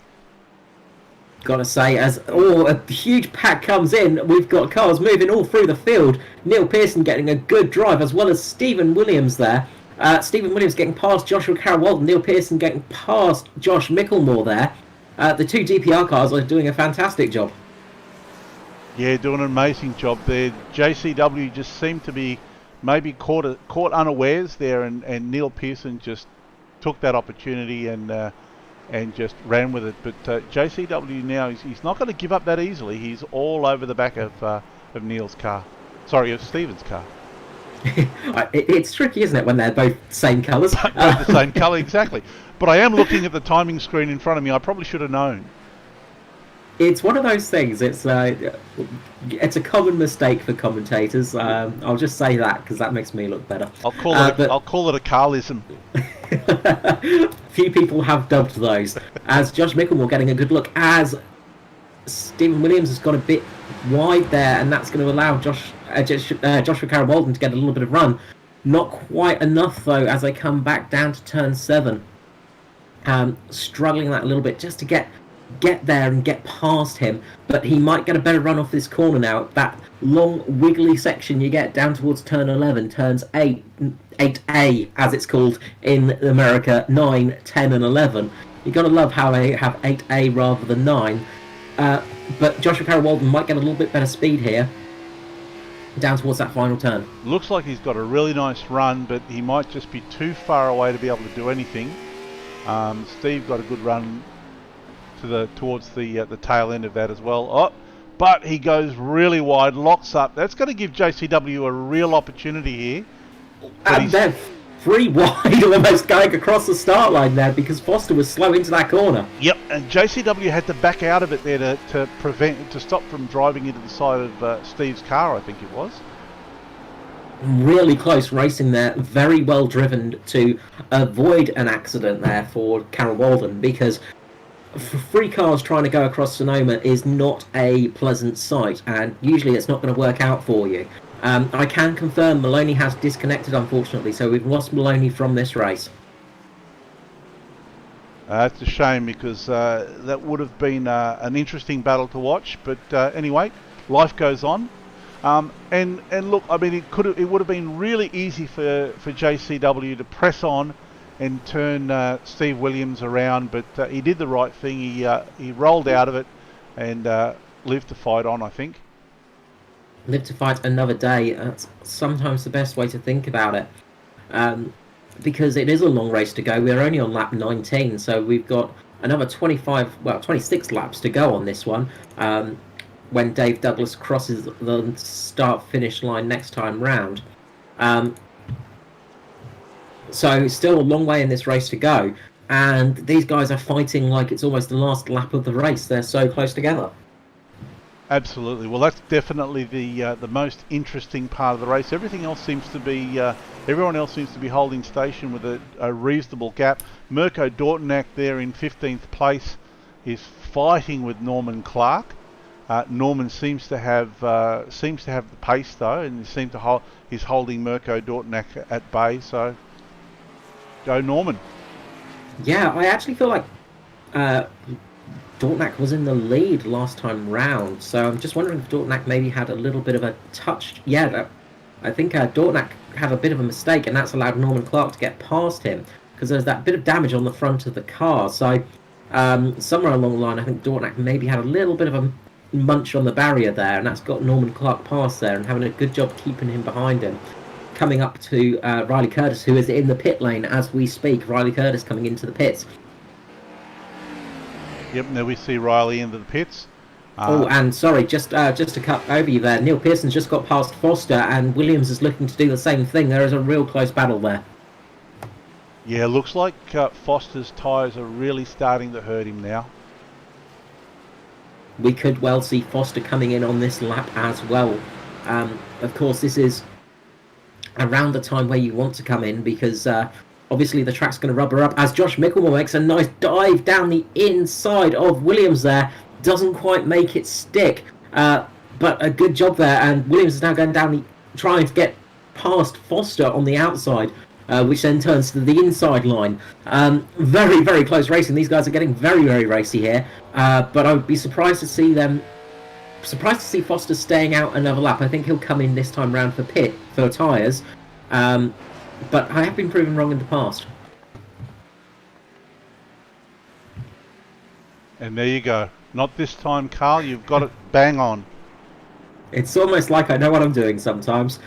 Gotta say, as a huge pack comes in, we've got cars moving all through the field. Neil Pearson getting a good drive, as well as Stephen Williams there. Stephen Williams getting past Joshua Carroll-Walden, Neil Pearson getting past Josh Micklemore there. The two DPR cars are doing a fantastic job. Yeah, doing an amazing job there. JCW just seemed to be maybe caught unawares there, and Neil Pearson just took that opportunity and just ran with it. But JCW now, he's not going to give up that easily. He's all over the back of Neil's car. Sorry, of Stephen's car. It's tricky, isn't it, when they're both same colours? Both the same colour, exactly. But I am looking at the timing screen in front of me. I probably should have known. It's one of those things. It's a common mistake for commentators. I'll just say that because that makes me look better. I'll call it a Carlism. Few people have dubbed those. As Josh Micklemore getting a good look, as Stephen Williams has got a bit wide there, and that's going to allow Joshua Carroll-Walden to get a little bit of run. Not quite enough though, as they come back down to turn 7. Struggling that a little bit just to get there and get past him, but he might get a better run off this corner now. That long wiggly section you get down towards turn 11, turns 8A as it's called in America, 9, 10 and 11. You've got to love how they have 8A rather than 9. But Joshua Carroll-Walden might get a little bit better speed here down towards that final turn. Looks like he's got a really nice run, but he might just be too far away to be able to do anything. Steve got a good run towards the tail end of that as well. Oh, but he goes really wide, locks up. That's going to give JCW a real opportunity here. And then 3 wide, almost going across the start line there because Foster was slow into that corner. Yep, and JCW had to back out of it there to stop from driving into the side of Steve's car, I think it was. Really close racing there, very well driven to avoid an accident there for Carroll-Walden, because 3 cars trying to go across Sonoma is not a pleasant sight, and usually it's not going to work out for you. I can confirm Maloney has disconnected, unfortunately, so we've lost Maloney from this race. It's a shame because that would have been an interesting battle to watch. But anyway, life goes on. And look, I mean, it would have been really easy for JCW to press on and turn Steve Williams around, but he did the right thing. He rolled out of it and lived to fight on, I think. Live to fight another day. That's sometimes the best way to think about it. Because it is a long race to go. We're only on lap 19, so we've got another 26 laps to go on this one. When Dave Douglas crosses the start-finish line next time round. So still a long way in this race to go. And these guys are fighting like it's almost the last lap of the race. They're so close together. Absolutely. Well, that's definitely the most interesting part of the race. Everything else seems to be, everyone else seems to be holding station with a reasonable gap. Mirko Dortnack there in 15th place is fighting with Norman Clark. Norman seems to have the pace though, and he's holding Mirko Dortnack at bay. So go Norman. Yeah, I actually feel like Dortnack was in the lead last time round, so I'm just wondering if Dortnack maybe had a little bit of a touch. Yeah, I think Dortnack had a bit of a mistake, and that's allowed Norman Clark to get past him because there's that bit of damage on the front of the car. So somewhere along the line, I think Dortnack maybe had a little bit of a munch on the barrier there, and that's got Norman Clark past there and having a good job keeping him behind him. Coming up to Riley Curtis, who is in the pit lane as we speak. Riley Curtis coming into the pits. Yep, now we see Riley into the pits. And sorry, just to cut over you there, Neil Pearson's just got past Foster, and Williams is looking to do the same thing. There is a real close battle there. Yeah, looks like Foster's tyres are really starting to hurt him now. We could well see Foster coming in on this lap as well. Of course, this is around the time where you want to come in because obviously the track's going to rubber up as Josh Mickelmore makes a nice dive down the inside of Williams there. Doesn't quite make it stick, but a good job there, and Williams is now going down trying to get past Foster on the outside, which then turns to the inside line. Very, very close racing. These guys are getting very, very racy here, but I would be surprised to see Foster staying out another lap. I think he'll come in this time round for tyres, but I have been proven wrong in the past. And there you go. Not this time, Carl. You've got it bang on. It's almost like I know what I'm doing sometimes.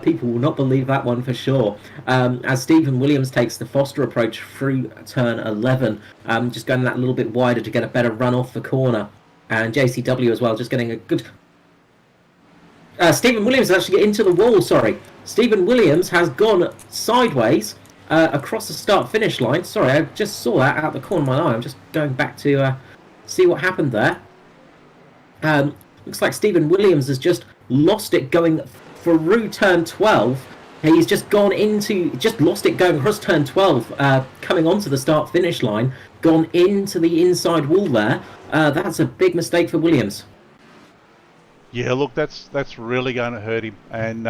People will not believe that one for sure. As Stephen Williams takes the Foster approach through turn 11, just going that little bit wider to get a better run off the corner. And JCW as well, just getting a good... Stephen Williams is actually into the wall, sorry. Stephen Williams has gone sideways across the start-finish line. Sorry, I just saw that out the corner of my eye. I'm just going back to see what happened there. Looks like Stephen Williams has just lost it going through turn 12. He's just lost it going across turn 12, coming onto the start-finish line, gone into the inside wall there. That's a big mistake for Williams. Yeah, look, that's really going to hurt him, and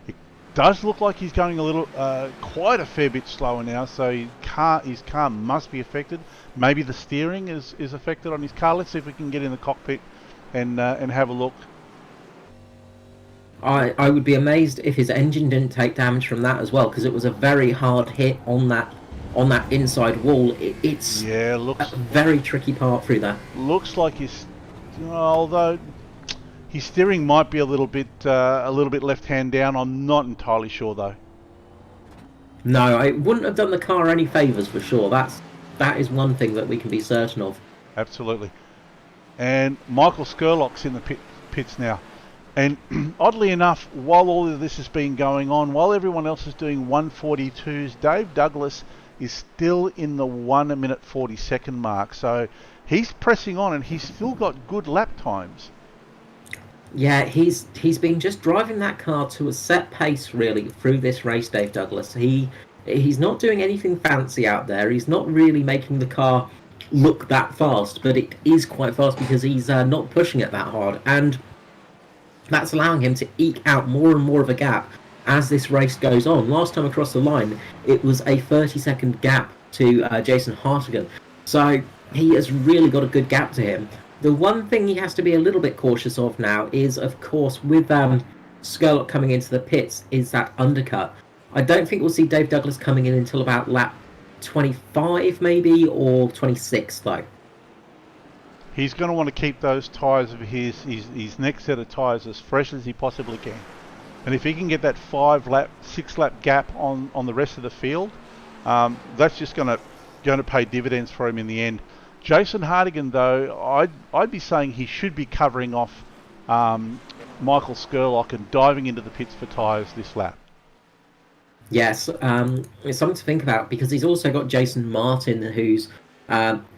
it does look like he's going a little, quite a fair bit slower now. So his car must be affected. Maybe the steering is affected on his car. Let's see if we can get in the cockpit and have a look. I would be amazed if his engine didn't take damage from that as well, because it was a very hard hit on that inside wall. It's a very tricky part through that. Looks like although his steering might be a little bit left hand down. I'm not entirely sure though. No, it wouldn't have done the car any favours for sure. That is one thing that we can be certain of. Absolutely. And Michael Skurlock's in the pits now. And oddly enough, while all of this has been going on, while everyone else is doing 1:42s, Dave Douglas is still in the 1 minute 40 second mark. So he's pressing on, and he's still got good lap times. Yeah, he's been just driving that car to a set pace really through this race, Dave Douglas. He's not doing anything fancy out there. He's not really making the car look that fast, but it is quite fast because he's not pushing it that hard, and that's allowing him to eke out more and more of a gap as this race goes on. Last time across the line, it was a 30-second gap to Jason Hartigan. So he has really got a good gap to him. The one thing he has to be a little bit cautious of now is, of course, with Skurlock coming into the pits, is that undercut. I don't think we'll see Dave Douglas coming in until about lap 25 maybe, or 26 though. He's going to want to keep those tyres of his next set of tyres as fresh as he possibly can. And if he can get that 6 lap gap on the rest of the field, that's just going to pay dividends for him in the end. Jason Hartigan, though, I'd be saying he should be covering off Michael Skurlock and diving into the pits for tyres this lap. Yes, it's something to think about, because he's also got Jason Martin, who's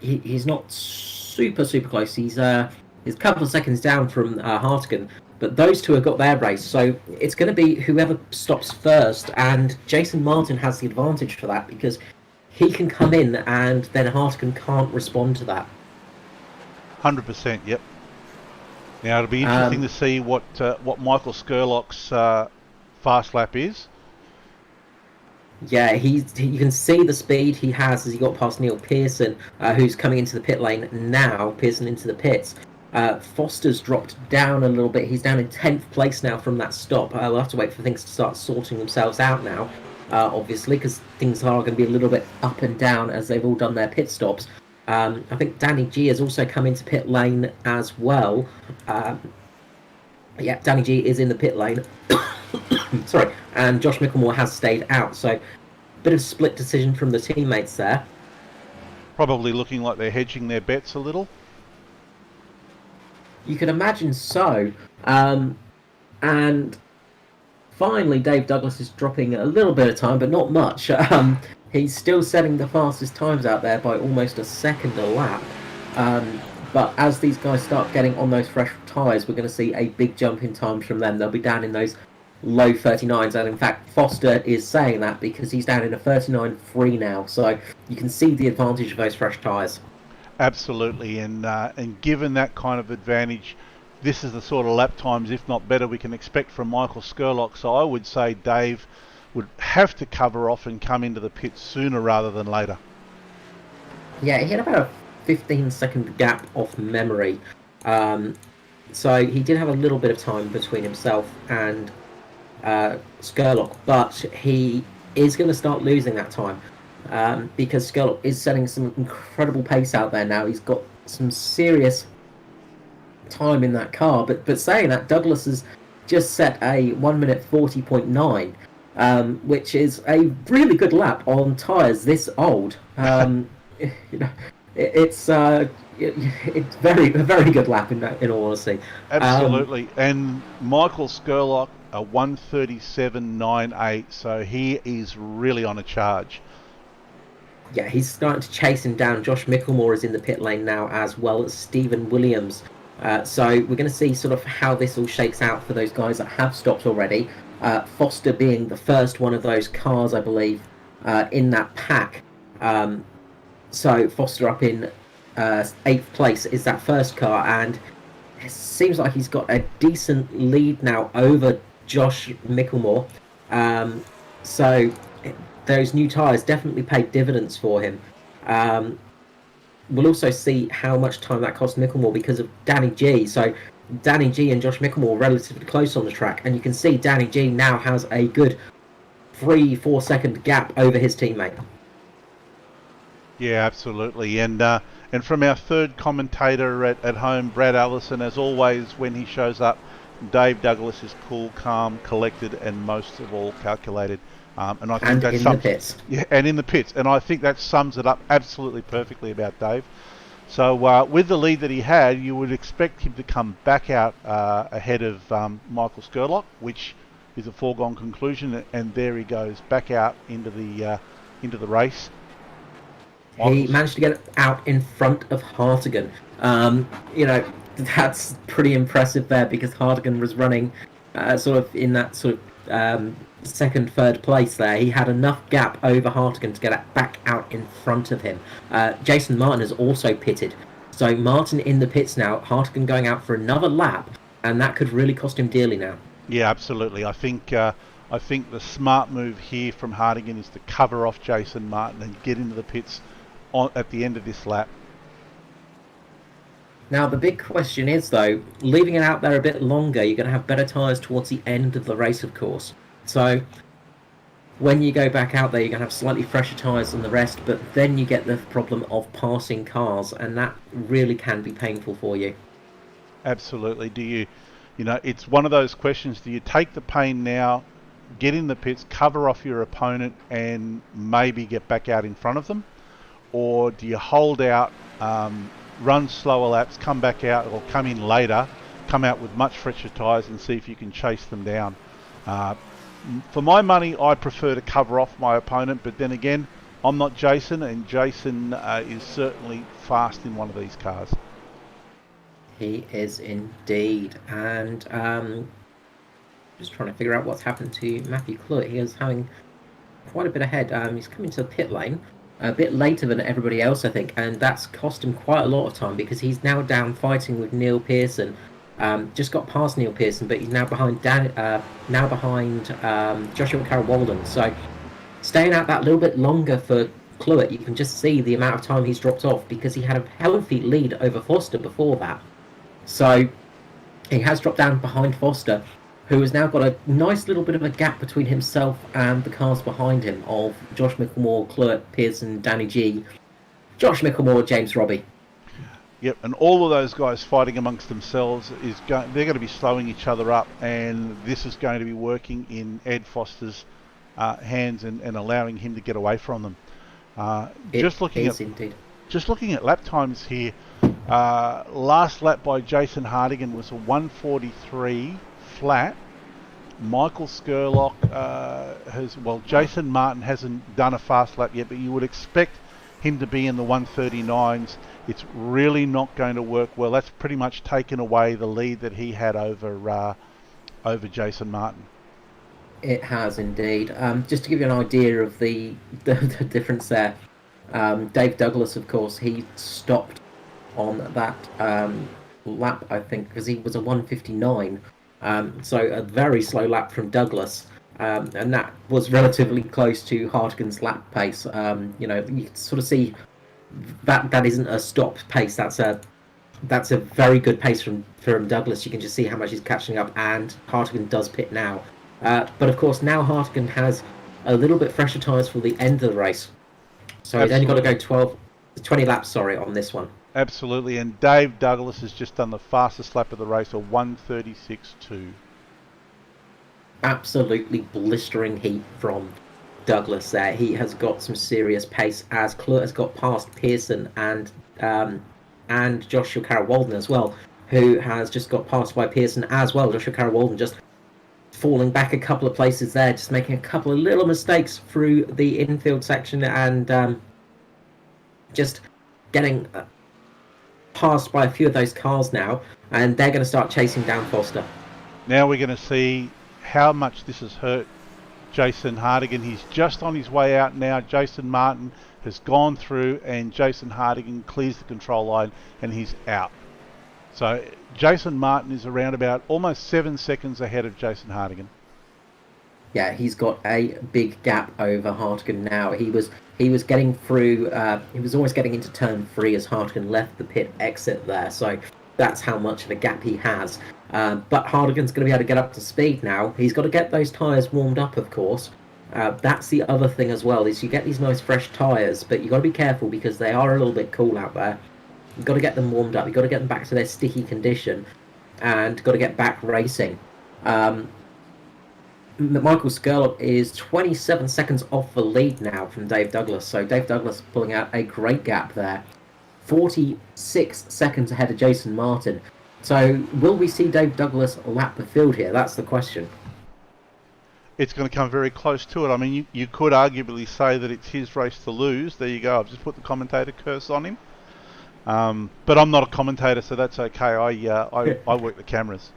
he's not super close. He's a couple of seconds down from Hartigan, but those two have got their race, so it's going to be whoever stops first, and Jason Martin has the advantage for that because he can come in and then Hartigan can't respond to that. 100%, yep. Now it'll be interesting to see what Michael Skurlock's fast lap is. Yeah, you can see the speed he has as he got past Neil Pearson, who's coming into the pit lane now. Pearson into the pits. Foster's dropped down a little bit. He's down in 10th place now from that stop. We'll have to wait for things to start sorting themselves out now, obviously, because things are going to be a little bit up and down as they've all done their pit stops. I think Danny G has also come into pit lane as well. Yeah, Danny G is in the pit lane. Sorry, and Josh Micklemore has stayed out, so bit of split decision from the teammates there. Probably looking like they're hedging their bets a little. You can imagine so. And finally, Dave Douglas is dropping a little bit of time, but not much. He's still setting the fastest times out there by almost a second a lap. But as these guys start getting on those fresh tyres, we're going to see a big jump in times from them. They'll be down in those low 39s, and in fact Foster is saying that because he's down in a 39.3 now, so you can see the advantage of those fresh tyres. Absolutely, and given that kind of advantage, this is the sort of lap times, if not better, we can expect from Michael Skurlock. So I would say Dave would have to cover off and come into the pits sooner rather than later. Yeah, he had about a 15-second gap off memory, so he did have a little bit of time between himself and Skurlock, but he is going to start losing that time because Skurlock is setting some incredible pace out there now. He's got some serious time in that car, but saying that, Douglas has just set a 1 minute 40.9, which is a really good lap on tyres this old. It's a very good lap in all honesty. Absolutely, and Michael Skurlock a 1:37.98, so he is really on a charge. Yeah, he's starting to chase him down. Josh Micklemore is in the pit lane now, as well as Stephen Williams. So we're going to see sort of how this all shakes out for those guys that have stopped already. Foster being the first one of those cars, I believe, in that pack. So Foster up in 8th place is that first car, and it seems like he's got a decent lead now over Josh Micklemore. So those new tyres definitely paid dividends for him. We'll also see how much time that cost Micklemore because of Danny G. So Danny G and Josh Micklemore are relatively close on the track, and you can see Danny G now has a good 3-4 second gap over his teammate. Yeah, absolutely. And from our third commentator at home, Brad Allison, as always, when he shows up, Dave Douglas is cool, calm, collected, and most of all calculated. And I think that's the pits. Yeah, and in the pits. And I think that sums it up absolutely perfectly about Dave. So with the lead that he had, you would expect him to come back out ahead of Michael Skurlock, which is a foregone conclusion. And there he goes, back out into the race. He managed to get out in front of Hartigan. That's pretty impressive there because Hartigan was running sort of in that sort of second, third place there. He had enough gap over Hartigan to get back out in front of him. Jason Martin has also pitted. So Martin in the pits now, Hartigan going out for another lap, and that could really cost him dearly now. Yeah, absolutely. I think the smart move here from Hartigan is to cover off Jason Martin and get into the pits at the end of this lap. Now, the big question is, though, leaving it out there a bit longer, you're going to have better tyres towards the end of the race, of course. So when you go back out there, you're going to have slightly fresher tyres than the rest, but then you get the problem of passing cars, and that really can be painful for you. Absolutely. It's one of those questions, do you take the pain now, get in the pits, cover off your opponent, and maybe get back out in front of them? Or do you hold out, run slower laps, come back out, or come in later, come out with much fresher tyres and see if you can chase them down? For my money, I prefer to cover off my opponent, but then again, I'm not Jason, and Jason is certainly fast in one of these cars. He is indeed, and just trying to figure out what's happened to Matthew Cluett. He is having quite a bit ahead. He's coming to the pit lane a bit later than everybody else, I think, and that's cost him quite a lot of time because he's now down fighting with Neil Pearson. Just got past Neil Pearson, but he's now behind Joshua Carroll-Walden. So staying out that little bit longer for Cluett, you can just see the amount of time he's dropped off because he had a healthy lead over Foster before that. So he has dropped down behind Foster, who has now got a nice little bit of a gap between himself and the cars behind him of Josh Michelmore, Cluett, Pearson, Danny G, Josh Michelmore, James Robbie. Yep, and all of those guys fighting amongst themselves, they're going to be slowing each other up, and this is going to be working in Ed Foster's hands and allowing him to get away from them. Just looking at lap times here, last lap by Jason Hardigan was a 1:43 flat. Michael Skurlock Jason Martin hasn't done a fast lap yet, but you would expect him to be in the 1:39s. It's really not going to work well. That's pretty much taken away the lead that he had over Jason Martin. It has indeed. Just to give you an idea of the difference there, Dave Douglas, of course, he stopped on that lap, I think, because he was a 1:59. So a very slow lap from Douglas, and that was relatively close to Hartigan's lap pace. You can sort of see that isn't a stop pace. That's a very good pace from Douglas. You can just see how much he's catching up, and Hartigan does pit now. But of course, now Hartigan has a little bit fresher tyres for the end of the race. So he's only got to go 20 laps, on this one. Absolutely, and Dave Douglas has just done the fastest lap of the race, a 1:36.2. Absolutely blistering heat from Douglas there. He has got some serious pace as Cluett has got past Pearson and Joshua Carroll-Walden as well, who has just got passed by Pearson as well. Joshua Carroll-Walden just falling back a couple of places there, just making a couple of little mistakes through the infield section and just getting passed by a few of those cars now, and they're going to start chasing down Foster. Now we're going to see how much this has hurt Jason Hardigan. He's just on his way out now. Jason Martin has gone through, and Jason Hardigan clears the control line, and he's out. So Jason Martin is around about almost 7 seconds ahead of Jason Hardigan. Yeah, he's got a big gap over Hartigan now. He was getting through. He was almost getting into turn 3 as Hartigan left the pit exit there. So that's how much of a gap he has. But Hardigan's going to be able to get up to speed now. He's got to get those tyres warmed up, of course. That's the other thing as well, is you get these nice fresh tyres, but you've got to be careful because they are a little bit cool out there. You've got to get them warmed up. You've got to get them back to their sticky condition and got to get back racing. Michael Skurlock is 27 seconds off the lead now from Dave Douglas. So Dave Douglas pulling out a great gap there. 46 seconds ahead of Jason Martin. So will we see Dave Douglas lap the field here? That's the question. It's going to come very close to it. I mean, you could arguably say that it's his race to lose. There you go. I've just put the commentator curse on him. But I'm not a commentator, so that's okay. I work the cameras.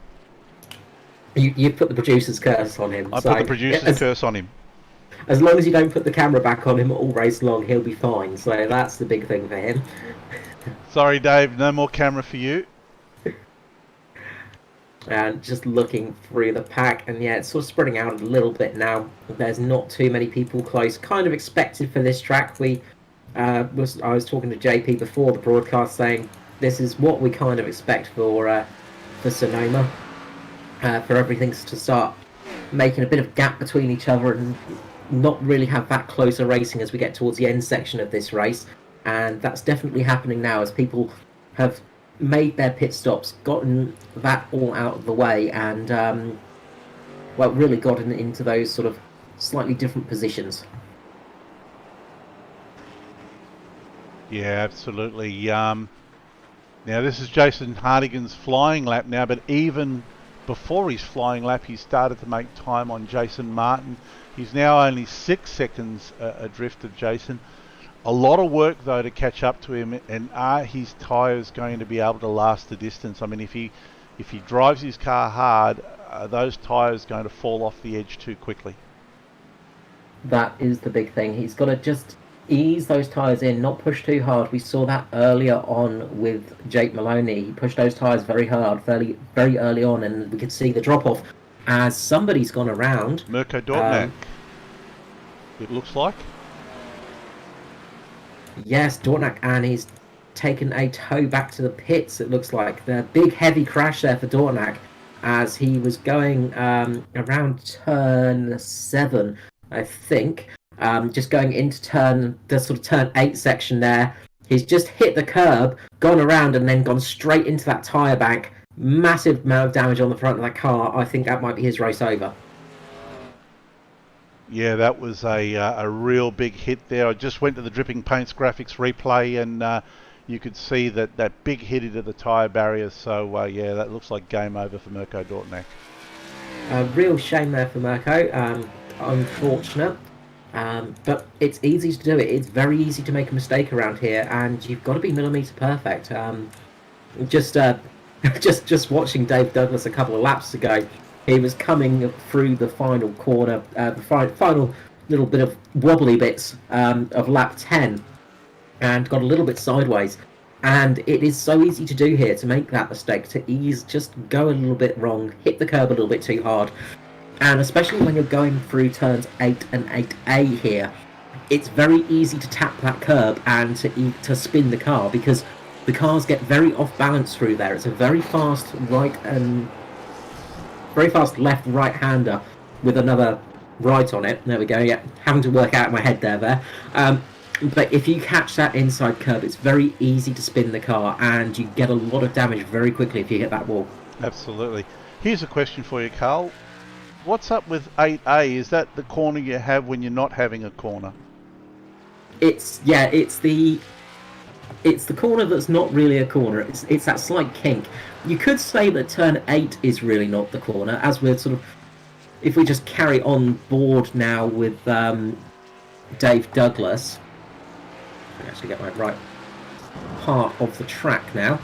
You put the producer's curse on him. I put the producer's curse on him. As long as you don't put the camera back on him all race long, he'll be fine. So that's the big thing for him. Sorry, Dave. No more camera for you. And just looking through the pack, and yeah, it's sort of spreading out a little bit now. There's not too many people close. Kind of expected for this track. We I was talking to JP before the broadcast, saying this is what we kind of expect for Sonoma, for everything to start making a bit of gap between each other and not really have that closer racing as we get towards the end section of this race. And that's definitely happening now as people have made their pit stops, gotten that all out of the way, and well, really gotten into those sort of slightly different positions. Yeah, absolutely. Now this is Jason Hardigan's flying lap now, but even before his flying lap, he started to make time on Jason Martin. He's now only 6 seconds adrift of Jason. A lot of work though to catch up to him, and are his tyres going to be able to last the distance? I mean, if he drives his car hard, are those tyres going to fall off the edge too quickly? That is the big thing. He's got to just ease those tyres in, not push too hard. We saw that earlier on with Jake Maloney. He pushed those tyres very hard, very early on, and we could see the drop-off as somebody's gone around. Mirko Dortnak, it looks like. Yes, Dortnak, and he's taken a tow back to the pits, it looks like. The big heavy crash there for Dortnak as he was going around turn 7, I think. Just going into the sort of turn 8 section there. He's just hit the curb, gone around, and then gone straight into that tyre bank. Massive amount of damage on the front of that car. I think that might be his race over. Yeah, that was a real big hit there. I just went to the Dripping Paints graphics replay, and you could see that big hit into the tyre barrier. So, yeah, that looks like game over for Mirko Dortnak. A real shame there for Mirko. Unfortunate. But it's easy to do it. It's very easy to make a mistake around here, and you've got to be millimetre perfect. Just watching Dave Douglas a couple of laps ago, he was coming through the final corner, the final little bit of wobbly bits of lap 10, and got a little bit sideways. And it is so easy to do here, to make that mistake, just go a little bit wrong, hit the curb a little bit too hard. And especially when you're going through turns 8 and 8A here, it's very easy to tap that curb and to spin the car, because the cars get very off balance through there. It's a very fast left right-hander with another right on it. There we go. Yeah, having to work out in my head there. But if you catch that inside curb, it's very easy to spin the car, and you get a lot of damage very quickly if you hit that wall. Absolutely. Here's a question for you, Carl. What's up with 8A? Is that the corner you have when you're not having a corner? It's the corner that's not really a corner. It's that slight kink. You could say that turn 8 is really not the corner, as we're sort of, if we just carry on board now with Dave Douglas. I can actually get my right part of the track now.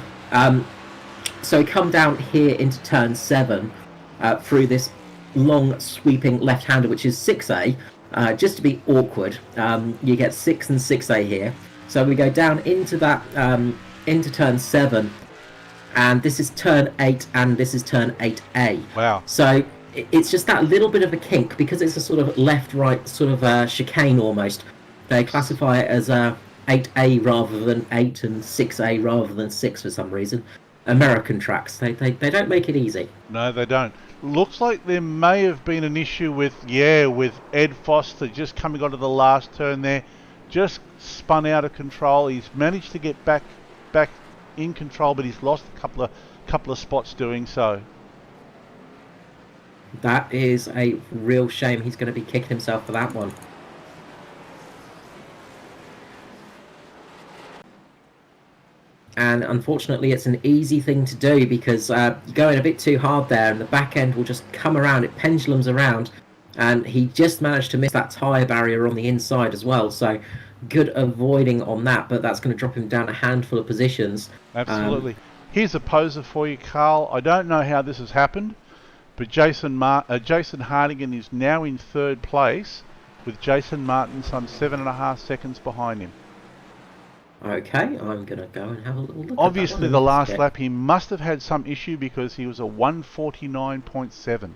So we come down here into turn 7 through this long sweeping left-hander, which is 6A. Just to be awkward, you get 6 and 6A here. So we go down into that into turn 7, and this is turn 8, and this is turn 8A. Wow. So it's just that little bit of a kink, because it's a sort of left-right sort of chicane almost. They classify it as 8A rather than 8 and 6A rather than 6 for some reason. American tracks, they don't make it easy. No, they don't. Looks like there may have been an issue with Ed Foster just coming onto the last turn there. Just spun out of control. He's managed to get back in control, but he's lost a couple of spots doing so. That is a real shame. He's going to be kicking himself for that one. And unfortunately, it's an easy thing to do, because you're going a bit too hard there, and the back end will just come around. It pendulums around, and he just managed to miss that tyre barrier on the inside as well. So good avoiding on that, but that's going to drop him down a handful of positions. Absolutely. Here's a poser for you, Carl. I don't know how this has happened, but Jason Hardigan is now in 3rd place, with Jason Martin some 7.5 seconds behind him. Okay, I'm going to go and have a little look. Obviously, the last lap, he must have had some issue, because he was a 149.7.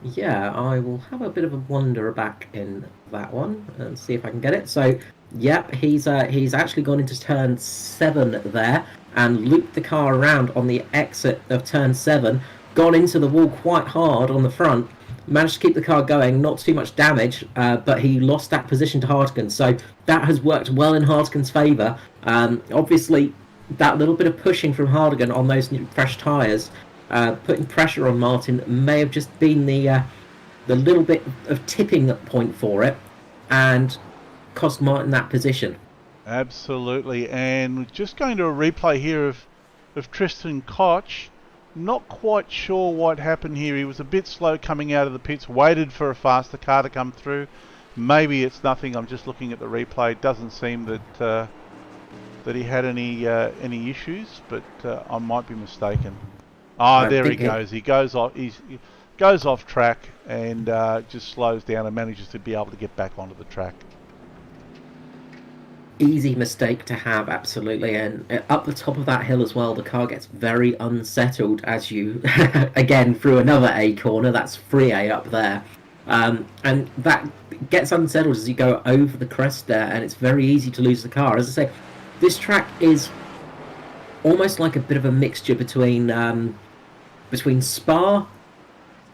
Yeah, I will have a bit of a wander back in that one and see if I can get it. So, yep, he's actually gone into turn 7 there and looped the car around on the exit of turn 7, gone into the wall quite hard on the front, managed to keep the car going, not too much damage, but he lost that position to Hartigan. So that has worked well in Hartigan's favour. Obviously, that little bit of pushing from Hardigan on those new, fresh tyres, putting pressure on Martin may have just been the little bit of tipping point for it, and cost Martin that position. Absolutely, and we're just going to a replay here of Tristan Koch. Not quite sure what happened here. He was a bit slow coming out of the pits, waited for a faster car to come through. Maybe it's nothing. I'm just looking at the replay. It doesn't seem that that he had any issues, but I might be mistaken. Ah, I there he think it, goes. He goes off. He goes off track and just slows down and manages to be able to get back onto the track. easy mistake to have, absolutely. And up the top of that hill as well, the car gets very unsettled as you, again, through another A corner. That's 3A up there. And that gets unsettled as you go over the crest there, and it's very easy to lose the car. As I say, this track is almost like a bit of a mixture between Spa,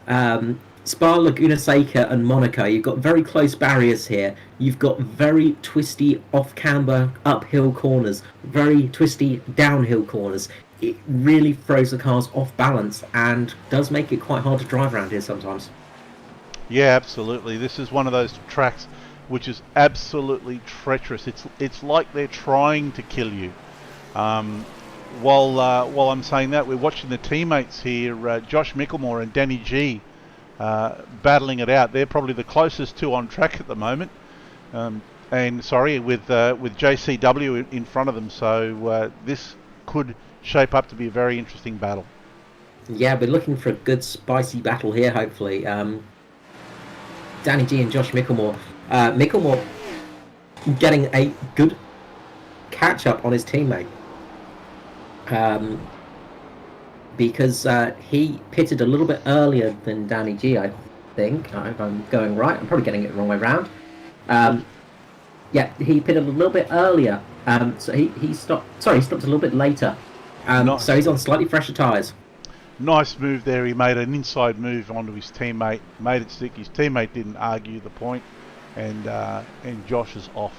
Laguna Seca, and Monaco. You've got very close barriers here. You've got very twisty off-camber uphill corners, very twisty downhill corners. It really throws the cars off balance and does make it quite hard to drive around here sometimes. Yeah, absolutely. This is one of those tracks which is absolutely treacherous. It's like they're trying to kill you. While I'm saying that, we're watching the teammates here, Josh Mickelmore and Danny G, battling it out. They're probably the closest two on track at the moment, and sorry, with JCW in front of them. So this could shape up to be a very interesting battle. Yeah, we're looking for a good spicy battle here, hopefully. Danny G and Josh Mickelmore. Mickelmore getting a good catch up on his teammate. Because he pitted a little bit earlier than Danny G, I think. If I'm going right, I'm probably getting it the wrong way around. Yeah, he pitted a little bit earlier. So he stopped. Sorry, he stopped a little bit later. Nice. So he's on slightly fresher tyres. Nice move there. He made an inside move onto his teammate, made it stick. His teammate didn't argue the point, and Josh is off.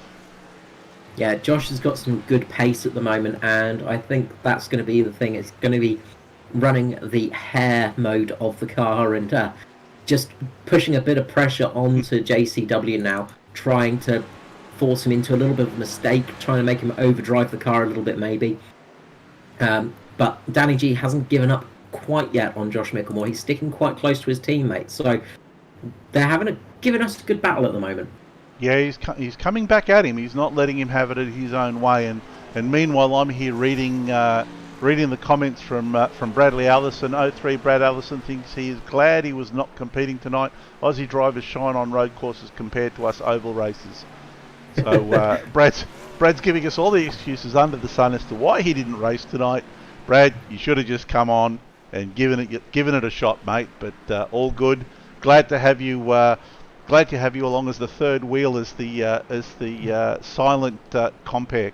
Yeah, Josh has got some good pace at the moment, and I think that's going to be the thing. It's going to be running the hair mode of the car and just pushing a bit of pressure onto JCW now, trying to force him into a little bit of a mistake, trying to make him overdrive the car a little bit maybe. But Danny G hasn't given up quite yet on Josh Mickelmore. He's sticking quite close to his teammates, so they're giving us a good battle at the moment. Yeah, he's coming back at him. He's not letting him have it his own way. And meanwhile, I'm here reading the comments from Bradley Allison. 03 Brad Allison thinks he is glad he was not competing tonight. Aussie drivers shine on road courses compared to us oval races. So Brad's giving us all the excuses under the sun as to why he didn't race tonight. Brad, you should have just come on and given it a shot, mate. But all good. Glad to have you. Glad to have you along as the third wheel, as the silent compere.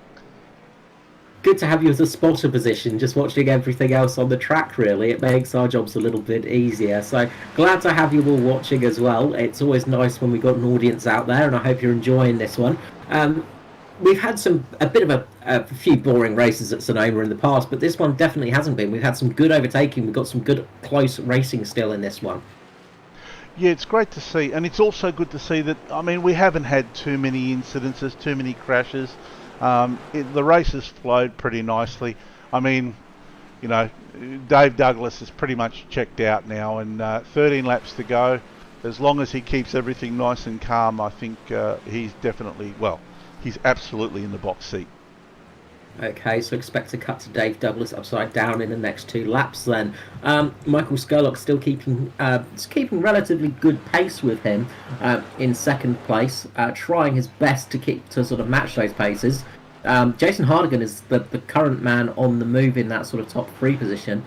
Good to have you as a spotter position, just watching everything else on the track, really. It makes our jobs a little bit easier. So glad to have you all watching as well. It's always nice when we've got an audience out there, and I hope you're enjoying this one. We've had a bit of a few boring races at Sonoma in the past, but this one definitely hasn't been. We've had some good overtaking. We've got some good close racing still in this one. Yeah, it's great to see, and it's also good to see that, I mean, we haven't had too many incidences, too many crashes. The race has flowed pretty nicely. I mean, you know, Dave Douglas is pretty much checked out now, and 13 laps to go. As long as he keeps everything nice and calm, I think he's definitely, well, he's absolutely in the box seat. Okay, so expect to cut to Dave Douglas upside down in the next 2 laps then. Michael Skurlock still keeping relatively good pace with him in second place, trying his best to sort of match those paces. Jason Hardigan is the current man on the move in that sort of top 3 position,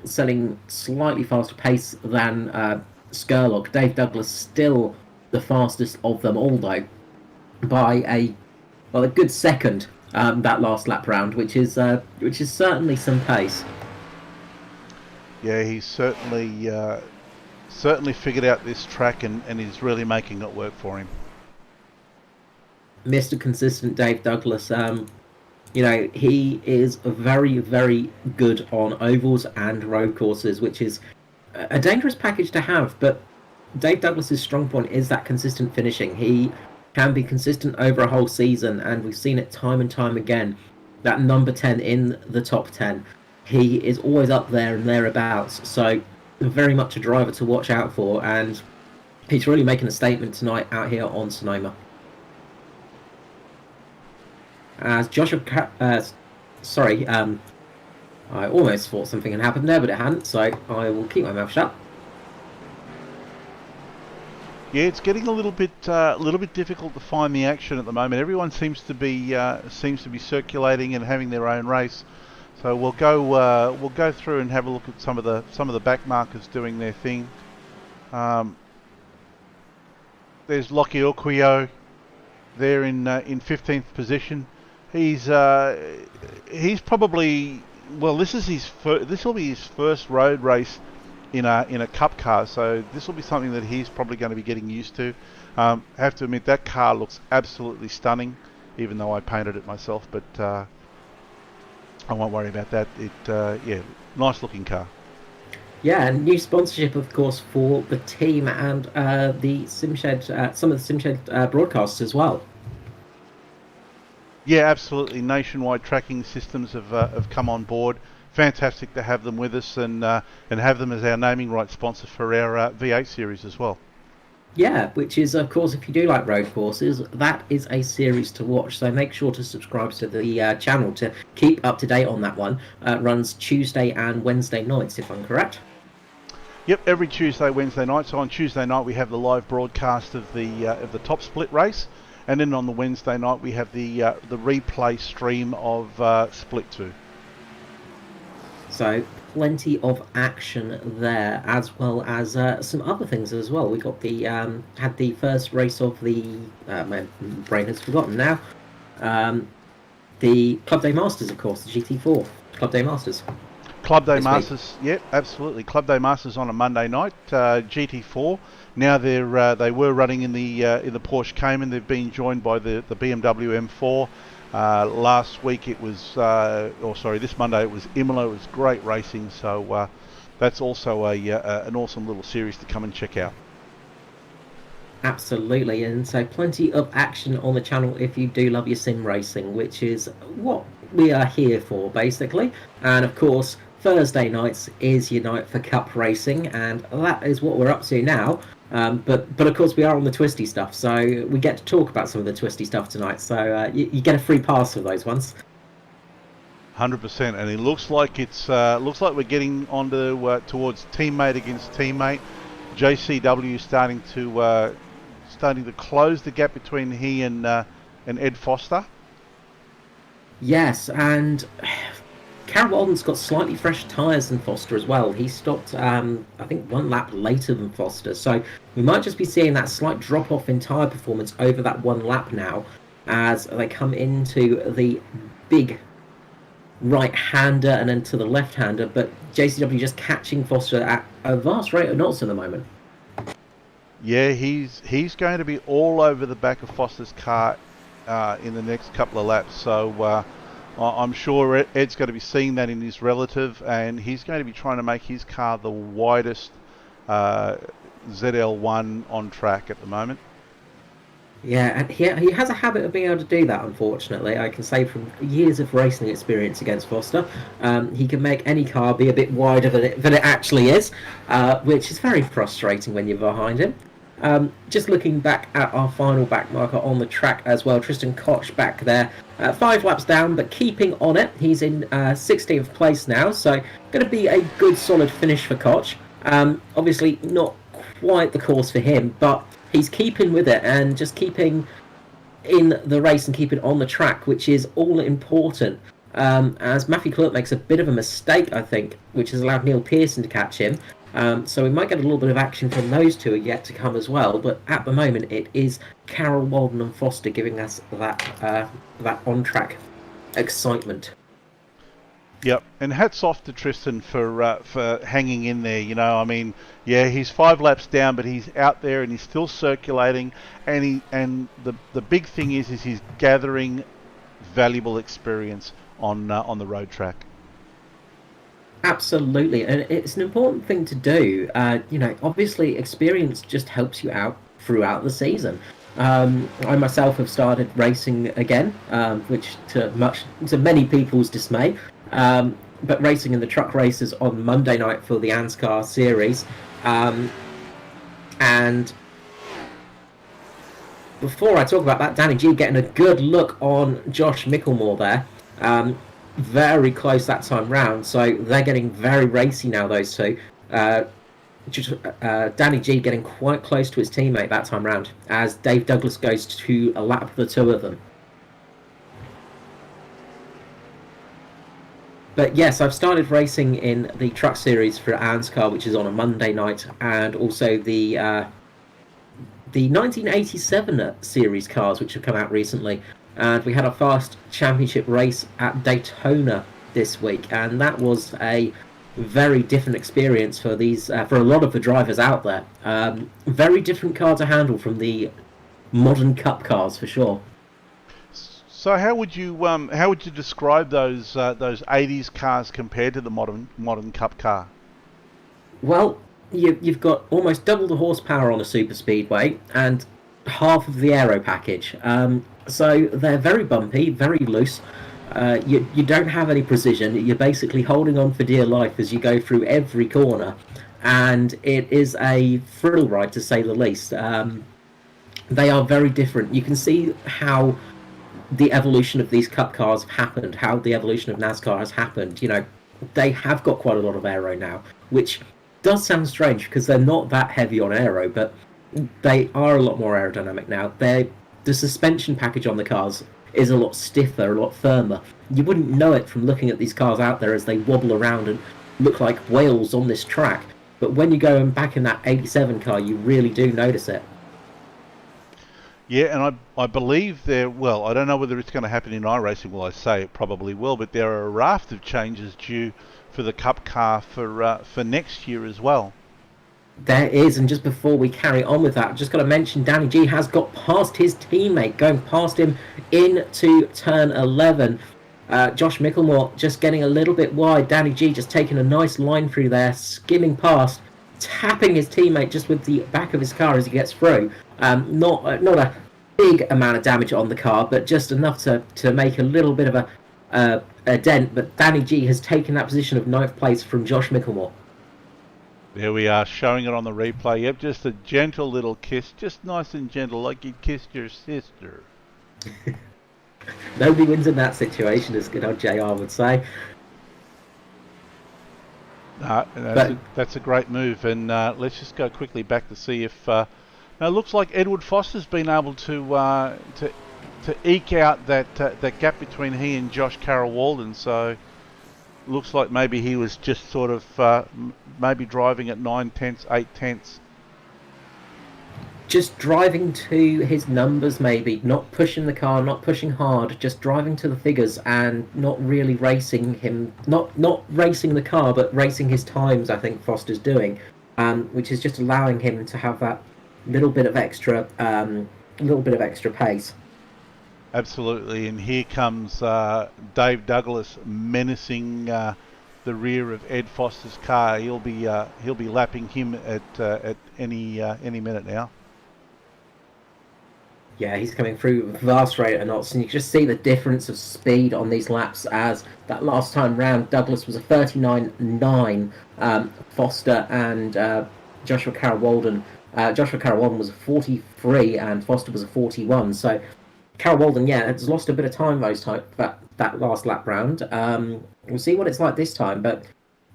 selling slightly faster pace than Skurlock. Dave Douglas still the fastest of them all, though, by a good second that last lap round, which is certainly some pace. Yeah, he's certainly figured out this track and he's really making it work for him. Mr. Consistent Dave Douglas, he is very, very good on ovals and road courses, which is a dangerous package to have. But Dave Douglas's strong point is that consistent finishing. He can be consistent over a whole season, and we've seen it time and time again. That number 10 in the top 10, he is always up there and thereabouts. So very much a driver to watch out for, and he's really making a statement tonight out here on Sonoma. As Joshua, I almost thought something had happened there, but it hadn't, so I will keep my mouth shut. Yeah, it's getting a little bit difficult to find the action at the moment. Everyone seems to be circulating and having their own race. So we'll go through and have a look at some of the back markers doing their thing. There's Lockie Oquio there in 15th position. He's probably, well, this will be his first road race in a cup car, so this will be something that he's probably going to be getting used to. Have to admit, that car looks absolutely stunning, even though I painted it myself, but I won't worry about that. Yeah, nice looking car. Yeah, and new sponsorship, of course, for the team and the SimShed, some of the SimShed broadcasts as well. Yeah, absolutely. Nationwide tracking systems have come on board. Fantastic to have them with us and have them as our naming rights sponsor for our V8 series as well. Yeah, which is, of course, if you do like road courses, that is a series to watch. So make sure to subscribe to the channel to keep up to date on that one. Runs Tuesday and Wednesday nights, if I'm correct. Yep, every Tuesday, Wednesday night. So on Tuesday night we have the live broadcast of the top split race, and then on the Wednesday night we have the replay stream of Split 2. So plenty of action there, as well as some other things as well. We got had the first race of the my brain has forgotten now. The Club Day Masters, of course, the GT4 Club Day Masters. Club Day Masters, yep, absolutely. Club Day Masters on a Monday night. GT4. Now they were running in the Porsche Cayman. They've been joined by the BMW M4. Last week it was, this Monday it was Imola. It was great racing. So that's also an awesome little series to come and check out. Absolutely, and so plenty of action on the channel if you do love your sim racing, which is what we are here for, basically. And of course, Thursday nights is your night for cup racing, and that is what we're up to now. But of course we are on the twisty stuff, so we get to talk about some of the twisty stuff tonight. So you get a free pass for those ones. 100%, and it looks like we're getting onto towards teammate against teammate. JCW starting to close the gap between he and Ed Foster. Yes, and Carol Walden's got slightly fresh tyres than Foster as well. He stopped, I think, one lap later than Foster. So we might just be seeing that slight drop-off in tyre performance over that one lap now as they come into the big right-hander and then to the left-hander. But JCW just catching Foster at a vast rate of knots at the moment. Yeah, he's going to be all over the back of Foster's car in the next couple of laps. So I'm sure Ed's going to be seeing that in his relative, and he's going to be trying to make his car the widest ZL1 on track at the moment. Yeah, and he has a habit of being able to do that, unfortunately. I can say from years of racing experience against Foster, he can make any car be a bit wider than it actually is, which is very frustrating when you're behind him. Just looking back at our final back marker on the track as well, Tristan Koch back there, 5 laps down, but keeping on it. He's in 16th place now, so going to be a good solid finish for Koch. Obviously not quite the course for him, but he's keeping with it and just keeping in the race and keeping on the track, which is all important. As Matthew Clerk makes a bit of a mistake, I think, which has allowed Neil Pearson to catch him. So we might get a little bit of action from those two yet to come as well. But at the moment, it is Carroll, Walden, and Foster giving us that on-track excitement. Yep, and hats off to Tristan for hanging in there. You know, I mean, yeah, he's 5 laps down, but he's out there and he's still circulating. And the big thing is he's gathering valuable experience on the road track. Absolutely, and it's an important thing to do. Obviously, experience just helps you out throughout the season. I myself have started racing again, which to many people's dismay. But racing in the truck races on Monday night for the ANZCAR series, and before I talk about that, Danny G getting a good look on Josh Micklemore there. Very close that time round, so they're getting very racy now, those two. Danny G getting quite close to his teammate that time round, as Dave Douglas goes to a lap of the two of them. But yes, I've started racing in the truck series for ANZCAR, which is on a Monday night, and also the 1987 series cars, which have come out recently. And we had our fast championship race at Daytona this week, and that was a very different experience for for a lot of the drivers out there. Very different car to handle from the modern Cup cars, for sure. So how would you describe those 80s cars compared to the modern Cup car? Well, you've got almost double the horsepower on a super speedway and half of the aero package. So they're very bumpy, very loose. You don't have any precision. You're basically holding on for dear life as you go through every corner, and it is a thrill ride to say the least. They are very different. You can see how the evolution of these Cup cars have happened, how the evolution of NASCAR has happened. They have got quite a lot of aero now, which does sound strange because they're not that heavy on aero, but they are a lot more aerodynamic now. The suspension package on the cars is a lot stiffer, a lot firmer. You wouldn't know it from looking at these cars out there as they wobble around and look like whales on this track. But when you go back in that 87 car, you really do notice it. Yeah, and I believe well, I don't know whether it's going to happen in iRacing. Well, I say it probably will, but there are a raft of changes due for the Cup car for next year as well. There is, and just before we carry on with that, just got to mention Danny G has got past his teammate, going past him into turn 11. Josh Micklemore just getting a little bit wide. Danny G just taking a nice line through there, skimming past, tapping his teammate just with the back of his car as he gets through. Not a big amount of damage on the car, but just enough to make a little bit of a dent. But Danny G has taken that position of 9th place from Josh Micklemore. There we are, showing it on the replay. Yep, just a gentle little kiss, just nice and gentle, like you'd kissed your sister. Nobody wins in that situation, as good old JR would say. That's a great move, and let's just go quickly back to see if. Now it looks like Edward Foster's been able to eke out that gap between he and Josh Carroll Walden. So looks like maybe he was just sort of maybe driving at 9/10, 8/10. Just driving to his numbers, maybe not pushing the car, not pushing hard, just driving to the figures and not really racing him, not racing the car, but racing his times. I think Foster's doing, which is just allowing him to have that little bit of extra pace. Absolutely, and here comes Dave Douglas menacing the rear of Ed Foster's car. He'll be lapping him at any minute now. Yeah, he's coming through with vast rate of knots, and you can just see the difference of speed on these laps. As that last time round, Douglas was a 39.9, Foster and Joshua Carroll Walden. Joshua Carroll Walden was a 43, and Foster was a 41. So Carroll Walden, has lost a bit of time that last lap round. We'll see what it's like this time, but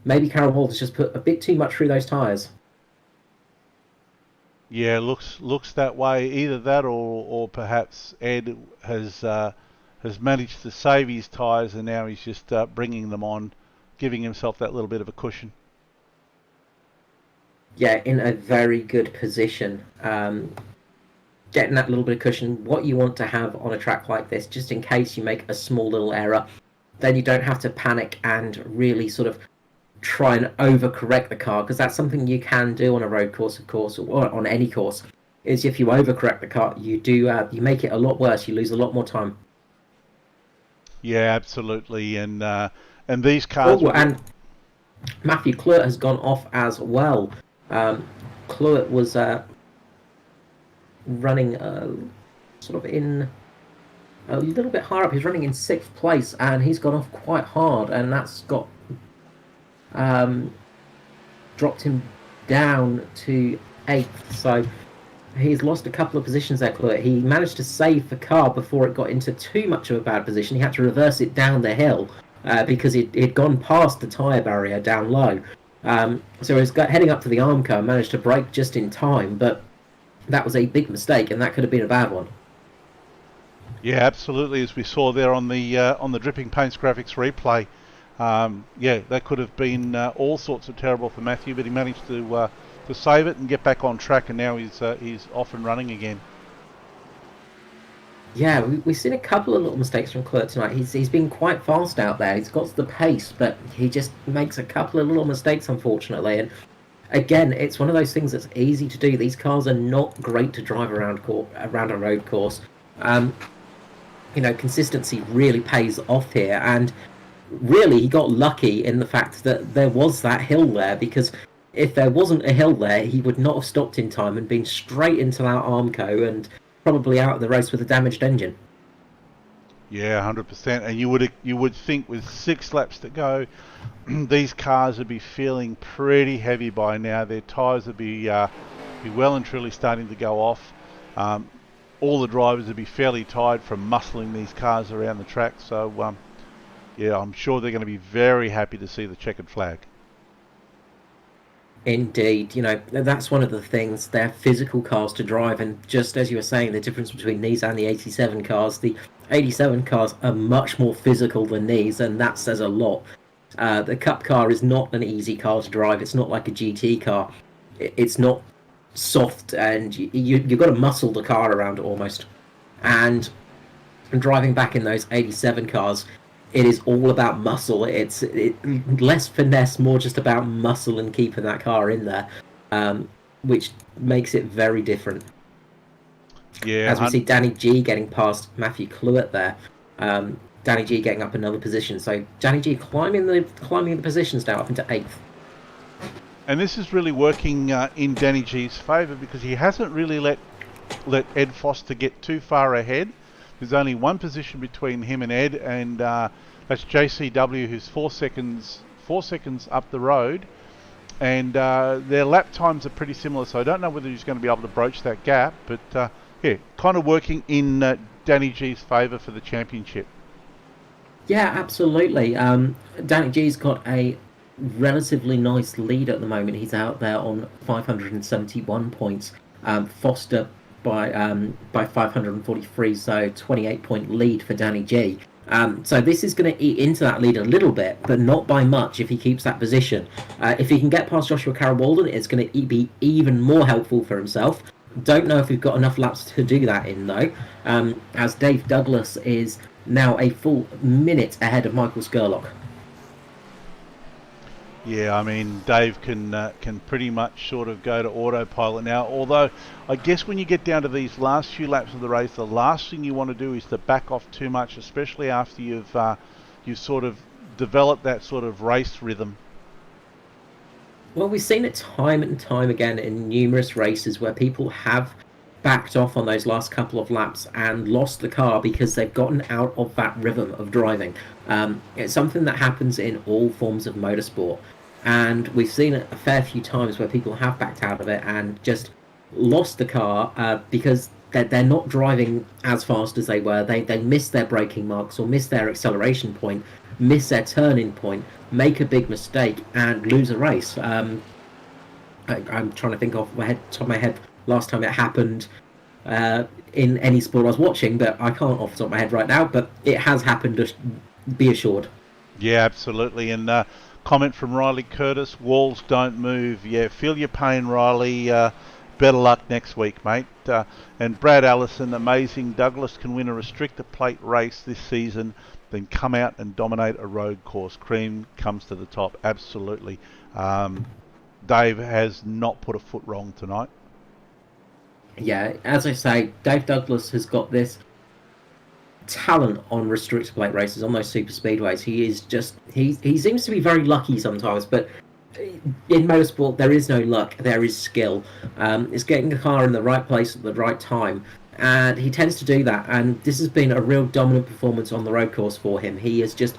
maybe Carroll Walden's just put a bit too much through those tyres. Yeah, looks that way. Either that, or perhaps Ed has managed to save his tyres, and now he's just bringing them on, giving himself that little bit of a cushion. yeah, in a very good position. Getting that little bit of cushion, what you want to have on a track like this, just in case you make a small little error, then you don't have to panic and really sort of try and overcorrect the car, because that's something you can do on a road course, of course, or on any course. Is if you overcorrect the car, you make it a lot worse. You lose a lot more time. Yeah, absolutely. And these cars Oh, were and Matthew Cluett has gone off as well. Um, Cluett was running sort of in a little bit higher up. He's running in sixth place, and he's gone off quite hard, and that's got um, dropped him down to eighth. So he's lost a couple of positions there, Cluett. He managed to save the car before it got into too much of a bad position. He had to reverse it down the hill because it'd gone past the tyre barrier down low. So he was heading up to the Armco, managed to brake just in time, but that was a big mistake, and that could have been a bad one. Yeah, absolutely. As we saw there on the Dripping Paints graphics replay, yeah, that could have been all sorts of terrible for Matthew, but he managed to save it and get back on track, and now he's off and running again. Yeah, we've seen a couple of little mistakes from Cluett tonight. He's been quite fast out there. He's got the pace, but he just makes a couple of little mistakes, unfortunately. And again, it's one of those things that's easy to do. These cars are not great to drive around a road course. Consistency really pays off here, and really he got lucky in the fact that there was that hill there, because if there wasn't a hill there, he would not have stopped in time and been straight into that Armco and probably out of the race with a damaged engine. Yeah, 100%. And you would think with 6 laps to go, these cars would be feeling pretty heavy by now. Their tyres would be well and truly starting to go off. All the drivers would be fairly tired from muscling these cars around the track. So, yeah, I'm sure they're going to be very happy to see the checkered flag. Indeed, that's one of the things. They're physical cars to drive, and just as you were saying, the difference between these and the 87 cars, the 87 cars are much more physical than these, and that says a lot. The Cup car is not an easy car to drive. It's not like a GT car. It's not soft, and you've got to muscle the car around almost. And driving back in those 87 cars, it is all about muscle. It's less finesse, more just about muscle and keeping that car in there, which makes it very different. Yeah, As we see Danny G getting past Matthew Cluett there, Danny G getting up another position. So Danny G climbing the positions now up into eighth. and this is really working in Danny G's favour, because he hasn't really let Ed Foster get too far ahead. There's only one position between him and Ed, and that's JCW, who's 4 seconds up the road, and their lap times are pretty similar. So I don't know whether he's going to be able to broach that gap, but yeah, kind of working in Danny G's favour for the championship. Yeah, absolutely. Danny G's got a relatively nice lead at the moment. He's out there on 571 points. Foster by 543, so 28-point lead for Danny G. So this is going to eat into that lead a little bit, but not by much if he keeps that position. If he can get past Joshua Carroll-Walden, it's going to be even more helpful for himself. Don't know if we've got enough laps to do that in, though, as Dave Douglas is now a full minute ahead of Michael Skurlock. Yeah, I mean, Dave can pretty much sort of go to autopilot now. Although, I guess when you get down to these last few laps of the race, the last thing you want to do is to back off too much, especially after you've sort of developed that sort of race rhythm. Well, we've seen it time and time again in numerous races where people have backed off on those last couple of laps and lost the car because they've gotten out of that rhythm of driving. It's something that happens in all forms of motorsport, and we've seen it a fair few times where people have backed out of it and just lost the car because they're not driving as fast as they were. They miss their braking marks or miss their acceleration point, miss their turning point, make a big mistake and lose a race. I'm trying to think off the top of my head last time it happened in any sport I was watching, but I can't off the top of my head right now, but it has happened, be assured. Yeah, absolutely. And comment from Riley Curtis, walls don't move. Yeah, feel your pain, Riley. Better luck next week, mate. And Brad Allison, amazing. Douglas can win a restrictor plate race this season, then come out and dominate a road course. Cream comes to the top, absolutely. Dave has not put a foot wrong tonight. Yeah, as I say, Dave Douglas has got this talent on restrictor plate races, on those super speedways. He is just he seems to be very lucky sometimes, but in motorsport there is no luck, there is skill. It's getting the car in the right place at the right time, and he tends to do that, and this has been a real dominant performance on the road course for him. He has just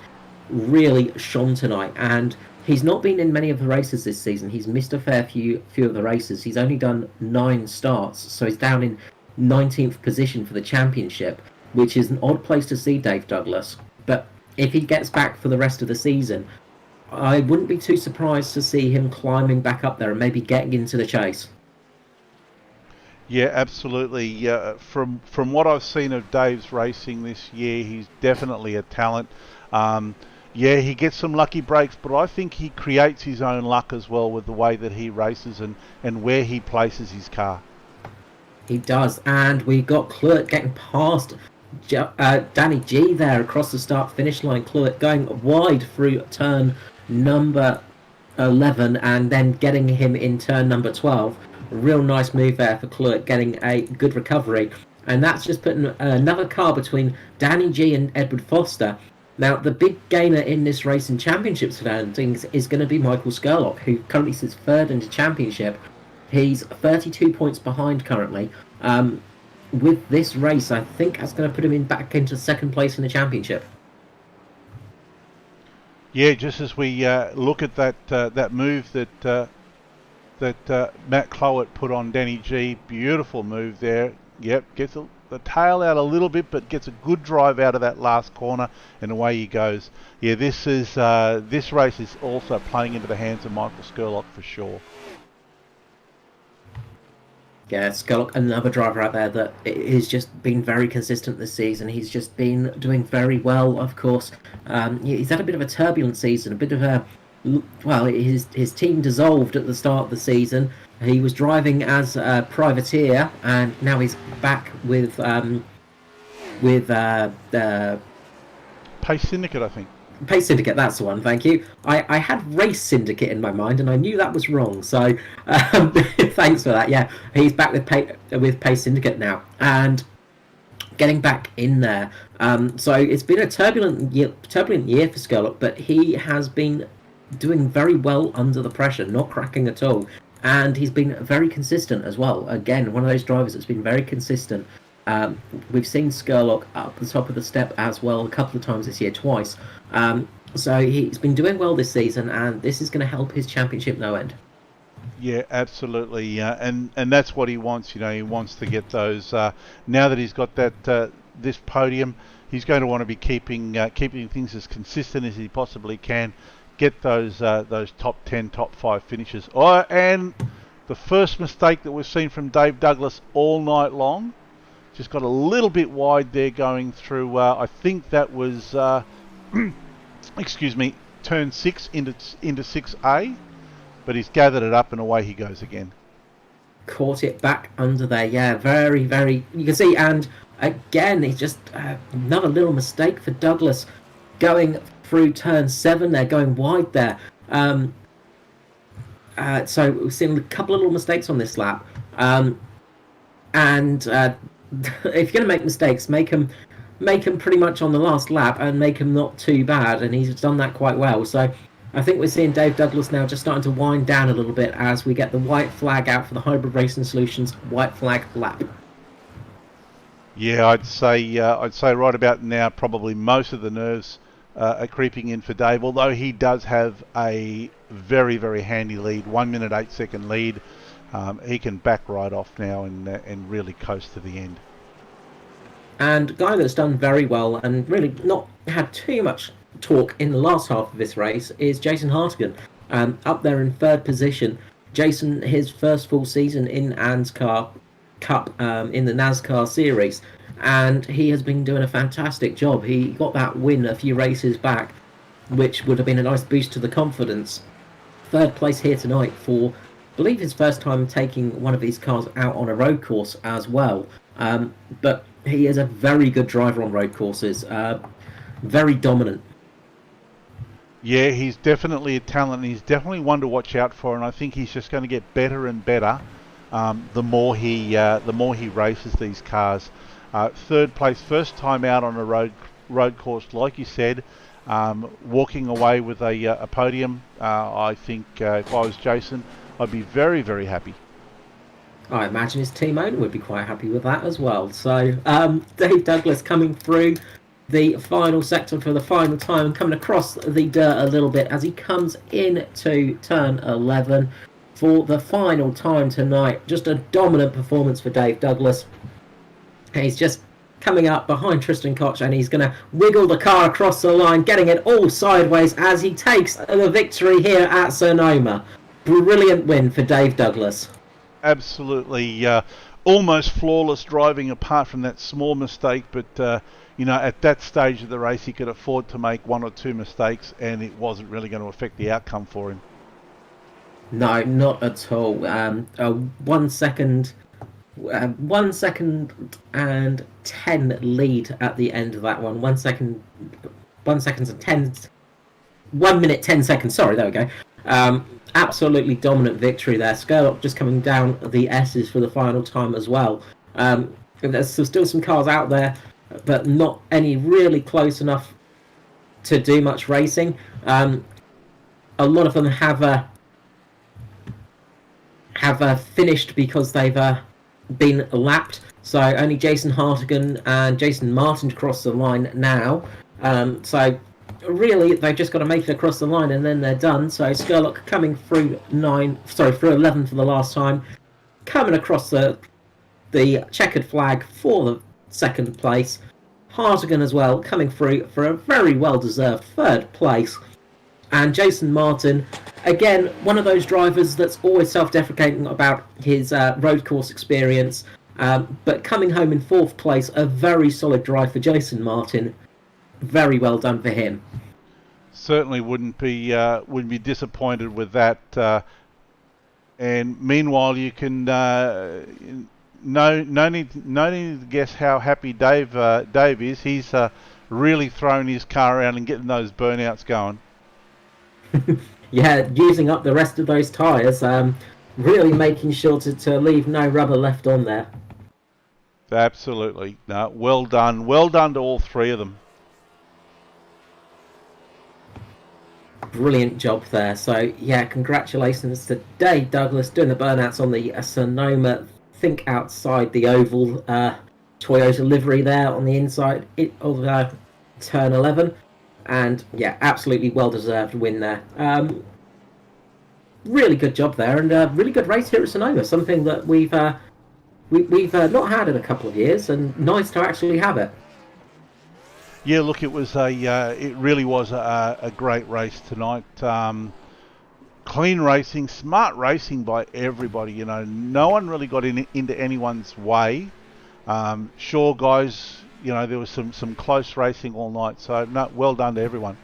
really shone tonight, and he's not been in many of the races this season. He's missed a fair few of the races. He's only done 9 starts, so he's down in 19th position for the championship, which is an odd place to see Dave Douglas. But if he gets back for the rest of the season, I wouldn't be too surprised to see him climbing back up there and maybe getting into the chase. Yeah, absolutely. Yeah, from what I've seen of Dave's racing this year, he's definitely a talent. Yeah, he gets some lucky breaks, but I think he creates his own luck as well with the way that he races and where he places his car. He does, and we got Clerk getting past Danny G there across the start-finish line. Clerk going wide through turn number 11 and then getting him in turn number 12. A real nice move there for Clerk, getting a good recovery. And that's just putting another car between Danny G and Edward Foster. Now, the big gainer in this race in championship standings is going to be Michael Skurlock, who currently sits third in the championship. He's 32 points behind currently. With this race, I think that's going to put him back into second place in the championship. Yeah, just as we look at that move that Matt Clowett put on Danny G, beautiful move there. Yep, gets the tail out a little bit, but gets a good drive out of that last corner, and away he goes. Yeah, this race is also playing into the hands of Michael Skurlock for sure. Yeah, Skurlock, another driver out there that has just been very consistent this season. He's just been doing very well, of course. He's had a bit of a turbulent season, a bit of a... Well, his team dissolved at the start of the season. He was driving as a privateer, and now he's back with Pace Syndicate, I think. Pace Syndicate, that's the one, thank you. I had Race Syndicate in my mind, and I knew that was wrong, so thanks for that. Yeah, he's back with Pace Syndicate now, and getting back in there. So it's been a turbulent year for Skurlock, but he has been doing very well under the pressure, not cracking at all. And he's been very consistent as well. Again, one of those drivers that's been very consistent. We've seen Skurlock up the top of the step as well a couple of times this year, twice. So he's been doing well this season, and this is going to help his championship no end. Yeah, absolutely. And that's what he wants. You know, he wants to get those. Now that he's got that this podium, he's going to want to be keeping things as consistent as he possibly can. Get those top 10, top 5 finishes. Oh, and the first mistake that we've seen from Dave Douglas all night long, just got a little bit wide there going through. I think that was, excuse me, turn 6 into 6A, but he's gathered it up and away he goes again. Caught it back under there, yeah, very, very. You can see, and again, it's just another little mistake for Douglas going through turn 7. They're going wide there. So we've seen a couple of little mistakes on this lap. And if you're going to make mistakes, make them pretty much on the last lap and make them not too bad. And he's done that quite well. So I think we're seeing Dave Douglas now just starting to wind down a little bit as we get the white flag out for the Hybrid Racing Solutions white flag lap. Yeah, I'd say right about now probably most of the nerves are creeping in for Dave, although he does have a very, very handy lead, 1 minute 8 second lead. He can back right off now and really coast to the end. And a guy that's done very well and really not had too much talk in the last half of this race is Jason Hartigan, up there in 3rd position. Jason, his first full season in ANZCAR Cup in the NASCAR series, and he has been doing a fantastic job. He got that win a few races back which would have been a nice boost to the confidence. Third place here tonight for, I believe, his first time taking one of these cars out on a road course as well. But he is a very good driver on road courses, very dominant. Yeah, he's definitely a talent. He's definitely one to watch out for, and I think he's just going to get better and better the more he races these cars. Third place, first time out on a road course, like you said, walking away with a podium. I think if I was Jason, I'd be very, very happy. I imagine his team owner would be quite happy with that as well. So Dave Douglas coming through the final sector for the final time and coming across the dirt a little bit as he comes into turn 11 for the final time tonight. Just a dominant performance for Dave Douglas. He's just coming up behind Tristan Koch and he's going to wiggle the car across the line, getting it all sideways as he takes the victory here at Sonoma. Brilliant win for Dave Douglas. Absolutely, almost flawless driving apart from that small mistake, but at that stage of the race he could afford to make one or two mistakes and it wasn't really going to affect the outcome for him. No, not at all. 1 second and 10 lead at the end of that one. 1 minute 10 seconds. Sorry, there we go. Absolutely dominant victory there. Skurlock just coming down the S's for the final time as well. There's still some cars out there, but not any really close enough to do much racing. A lot of them have finished because they've been lapped. So only Jason Hartigan and Jason Martin cross the line now. So really, they've just got to make it across the line and then they're done. So Skurlock coming through 11 for the last time, coming across the checkered flag for the second place. Hartigan as well coming through for a very well-deserved third place. And Jason Martin, again, one of those drivers that's always self-deprecating about his road course experience, but coming home in fourth place, a very solid drive for Jason Martin. Very well done for him. Certainly wouldn't be disappointed with that. And meanwhile, you can no need to guess how happy Dave is. He's really throwing his car around and getting those burnouts going. Yeah, using up the rest of those tyres, really making sure to leave no rubber left on there. Absolutely. No, well done to all three of them. Brilliant job there. So yeah, congratulations to Dave Douglas doing the burnouts on the Sonoma. Think outside the oval Toyota livery there on the inside of turn 11, and yeah, absolutely well deserved win there. Really good job there, and really good race here at Sonoma. Something that we've not had in a couple of years, and nice to actually have it. Yeah, look, it really was a great race tonight. Clean racing, smart racing by everybody. No one really got into anyone's way. Sure, guys, there was some close racing all night. So, no, well done to everyone.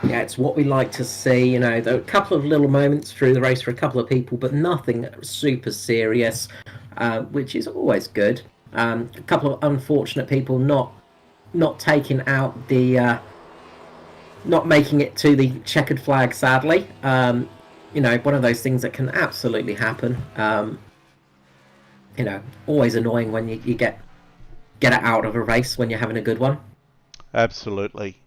Yeah, it's what we like to see. There were a couple of little moments through the race for a couple of people, but nothing super serious, which is always good. A couple of unfortunate people not taking out the, not making it to the checkered flag, sadly. One of those things that can absolutely happen. Always annoying when you get it out of a race when you're having a good one. Absolutely.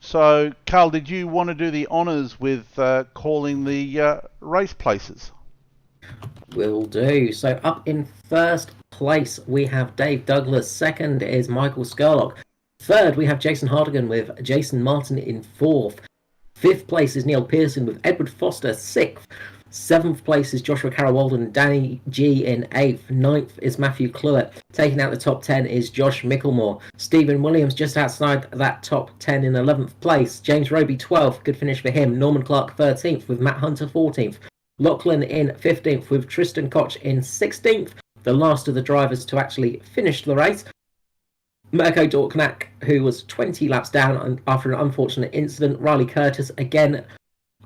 So, Carl, did you want to do the honours with calling the race places? Will do. So up in first place we have Dave Douglas. Second is Michael Skurlock. Third we have Jason Hartigan with Jason Martin in fourth. Fifth place is Neil Pearson with Edward Foster. Sixth. Seventh place is Joshua Carroll and Danny G in eighth. Ninth is Matthew Cluett. Taking out the top 10 is Josh Micklemore. Stephen Williams just outside that top 10 in 11th place. James Roby 12th. Good finish for him. Norman Clark 13th with Matt Hunter 14th. Lachlan in 15th with Tristan Koch in 16th. The last of the drivers to actually finish the race. Mirko Dorknack, who was 20 laps down after an unfortunate incident. Riley Curtis, again,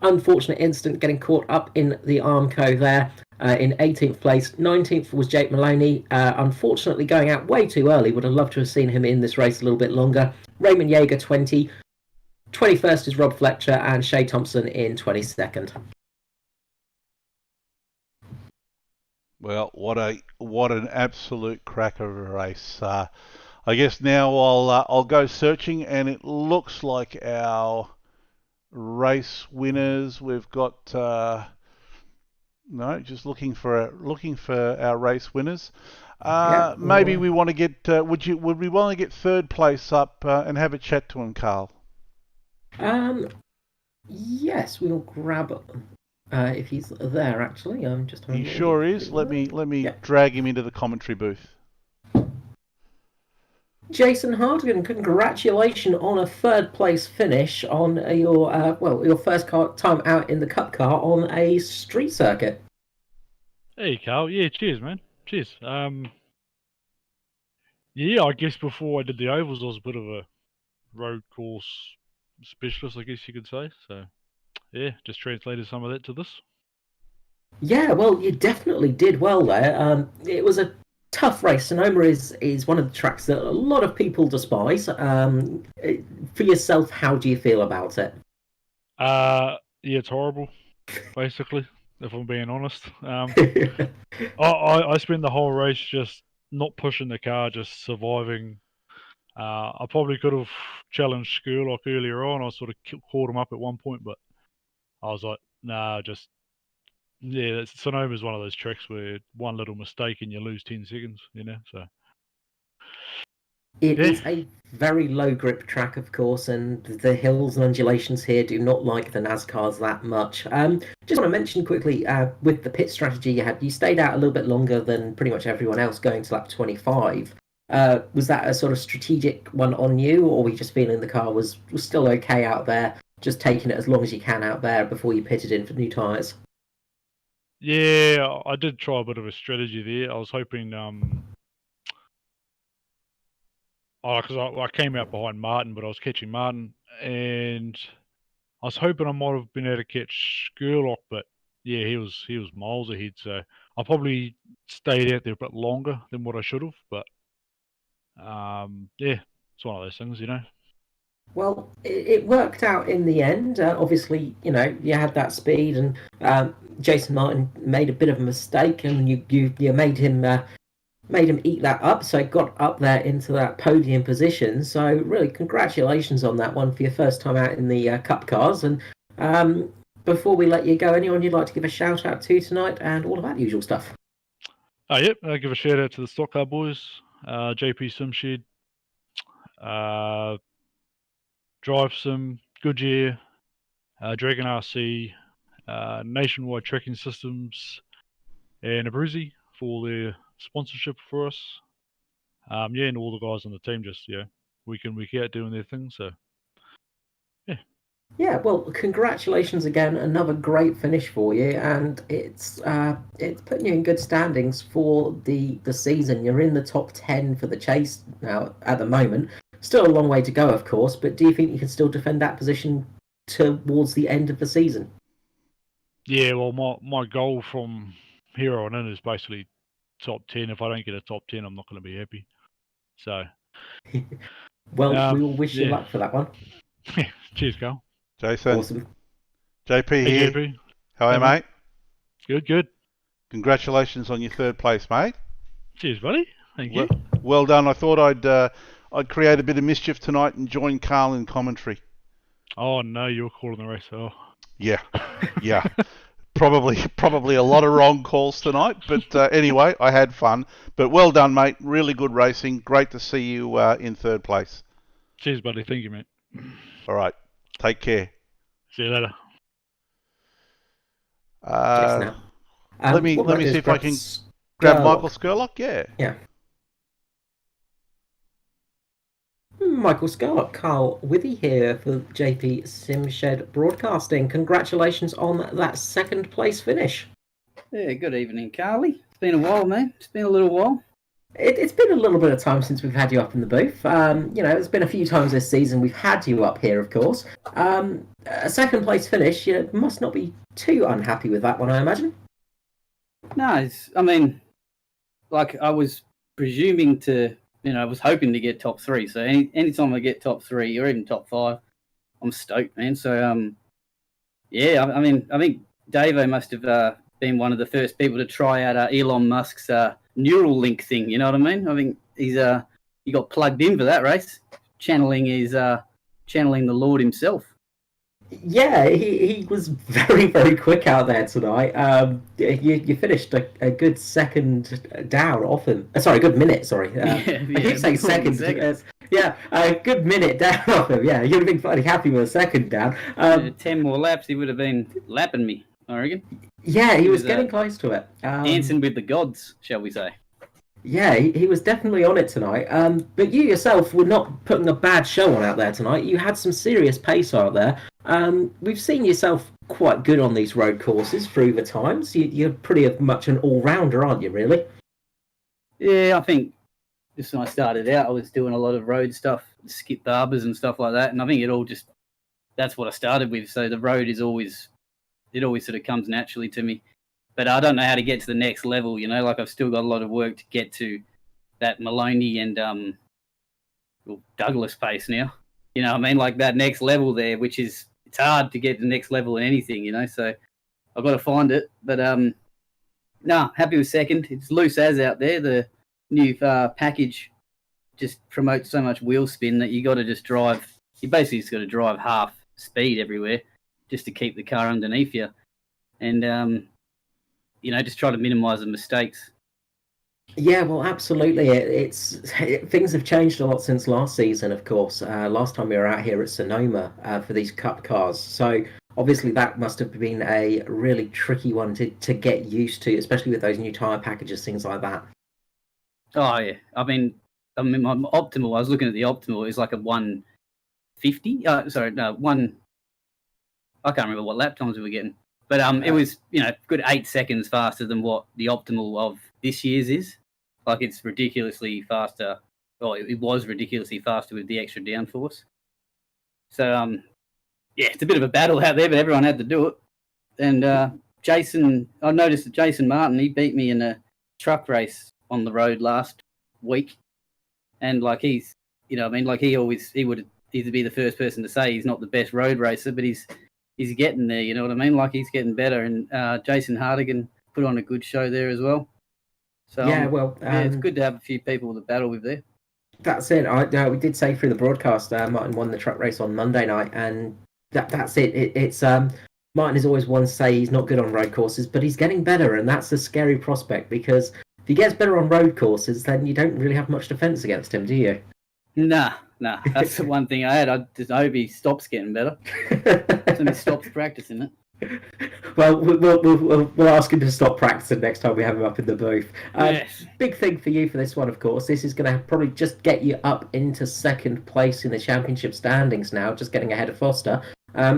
unfortunate incident, getting caught up in the Armco there in 18th place. 19th was Jake Maloney, unfortunately going out way too early. Would have loved to have seen him in this race a little bit longer. Raymond Yeager, 20. 21st is Rob Fletcher, and Shea Thompson in 22nd. Well, what an absolute cracker of a race. I guess now I'll go searching, and it looks like our race winners. We've got no, just looking for our race winners. Maybe we want to get. Would we want to get third place up and have a chat to him, Carl? Yes, we'll grab. If he's there, actually, I'm just. He sure is. Let me drag him into the commentary booth. Jason Hardigan, congratulations on a third place finish on your first time out in the Cup car on a street circuit. Hey, Carl. Yeah, cheers, man. Cheers. Yeah, I guess before I did the ovals, I was a bit of a road course specialist, I guess you could say. So, yeah, just translated some of that to this. Yeah, well, you definitely did well there. It was a tough race. Sonoma is one of the tracks that a lot of people despise. For yourself, how do you feel about it? Yeah, it's horrible, basically, if I'm being honest. I spent the whole race just not pushing the car, just surviving. I probably could have challenged Skurlock earlier on. I sort of caught him up at one point, but I was like, nah, yeah, Sonoma is one of those tracks where one little mistake and you lose 10 seconds, so. It is a very low grip track, of course, and the hills and undulations here do not like the NASCARs that much. Just want to mention quickly, with the pit strategy you had, you stayed out a little bit longer than pretty much everyone else going to lap 25. Was that a sort of strategic one on you, or were you just feeling the car was still okay out there, just taking it as long as you can out there before you pitted in for new tyres? Yeah, I did try a bit of a strategy there. I was hoping, because I came out behind Martin, but I was catching Martin, and I was hoping I might have been able to catch Skurlock, but yeah, he was miles ahead, so I probably stayed out there a bit longer than what I should have, but yeah, it's one of those things, Well, it worked out in the end. Obviously, you had that speed, and Jason Martin made a bit of a mistake, and you made him eat that up. So got up there into that podium position. So really, congratulations on that one for your first time out in the Cup cars. And before we let you go, anyone you'd like to give a shout out to tonight, and all of that usual stuff? Yep, I'll give a shout out to the Stock Car boys, JP Simshed, Drive Sim, Goodyear, Dragon RC, Nationwide Tracking Systems, and Abruzzi for their sponsorship for us. And all the guys on the team just week in, week out doing their thing. So yeah. Yeah, well, congratulations again. Another great finish for you, and it's putting you in good standings for the season. You're in the top 10 for the chase now at the moment. Still a long way to go, of course, but do you think you can still defend that position towards the end of the season? Yeah, well, my goal from here on in is basically top 10. If I don't get a top 10, I'm not going to be happy. So, well, we will wish you luck for that one. Cheers, Carl. Jason. Awesome. JP here. JP. How are you, mate? Good. Congratulations on your third place, mate. Cheers, buddy. Thank you. Well done. I thought I'd create a bit of mischief tonight and join Carl in commentary. Oh no, you're calling the race. Oh. Yeah. Probably a lot of wrong calls tonight, but anyway, I had fun. But well done, mate. Really good racing. Great to see you in third place. Cheers, buddy. Thank you, mate. All right. Take care. See you later. Let me see if I can grab Michael Skurlock. Yeah. Michael Skurlock, Carl Withy here for JP Simshed Broadcasting. Congratulations on that second place finish. Yeah, good evening, Carly. It's been a while, man. It's been a little while. It's been a little bit of time since we've had you up in the booth. It's been a few times this season we've had you up here, of course. A second place finish, you must not be too unhappy with that one, I imagine. No, I mean, like I was presuming to, I was hoping to get top three. So anytime I get top three or even top five, I'm stoked, man. So yeah, I mean, I think Davo must have been one of the first people to try out Elon Musk's neural link thing. You know what I mean? I think he got plugged in for that race, channeling the Lord himself. Yeah, he was very, very quick out there tonight. You finished a good second down off him. Sorry, a good minute, sorry. I keep saying second. Yeah, a good minute down off him. Yeah, you'd have been bloody happy with a second down. 10 more laps, he would have been lapping me, I reckon. Yeah, he was getting close to it. Dancing with the gods, shall we say. Yeah, he was definitely on it tonight. But you yourself were not putting a bad show on out there tonight. You had some serious pace out there. We've seen yourself quite good on these road courses through the times. You're pretty much an all-rounder, aren't you, really? Yeah, I think just when I started out, I was doing a lot of road stuff, skip barbers and stuff like that. And I think that's what I started with. So the road it always sort of comes naturally to me. But I don't know how to get to the next level, like I've still got a lot of work to get to that Maloney and Douglas pace now. You know what I mean? Like that next level there, which it's hard to get to the next level in anything, so I've got to find it. But happy with second. It's loose as out there. The new package just promotes so much wheel spin that you got to just drive. You basically just got to drive half speed everywhere just to keep the car underneath you. And just try to minimise the mistakes. Yeah, well, absolutely. Things have changed a lot since last season, of course. Last time we were out here at Sonoma for these Cup cars. So obviously that must have been a really tricky one to get used to, especially with those new tyre packages, things like that. Oh, yeah. I mean, my optimal, I was looking at the optimal, it was like a 150. I can't remember what lap times we were getting. But it was, good 8 seconds faster than what the optimal of this year's is. Like it's ridiculously faster. Well, it was ridiculously faster with the extra downforce. So, it's a bit of a battle out there, but everyone had to do it. And I noticed that Jason Martin, he beat me in a truck race on the road last week. And like he would either be the first person to say he's not the best road racer, but he's getting there, you know what I mean? Like he's getting better, and Jason Hardigan put on a good show there as well. So it's good to have a few people to battle with there. That's it. We did say through the broadcast, Martin won the truck race on Monday night, and that's it. It's Martin is always one to say he's not good on road courses, but he's getting better, and that's a scary prospect because if he gets better on road courses, then you don't really have much defence against him, do you? Nah. That's the one thing I had. I just hope he stops getting better. So he stops practicing it. Well, we'll ask him to stop practicing next time we have him up in the booth. Yes. Big thing for you for this one, of course. This is going to probably just get you up into second place in the championship standings now, just getting ahead of Foster.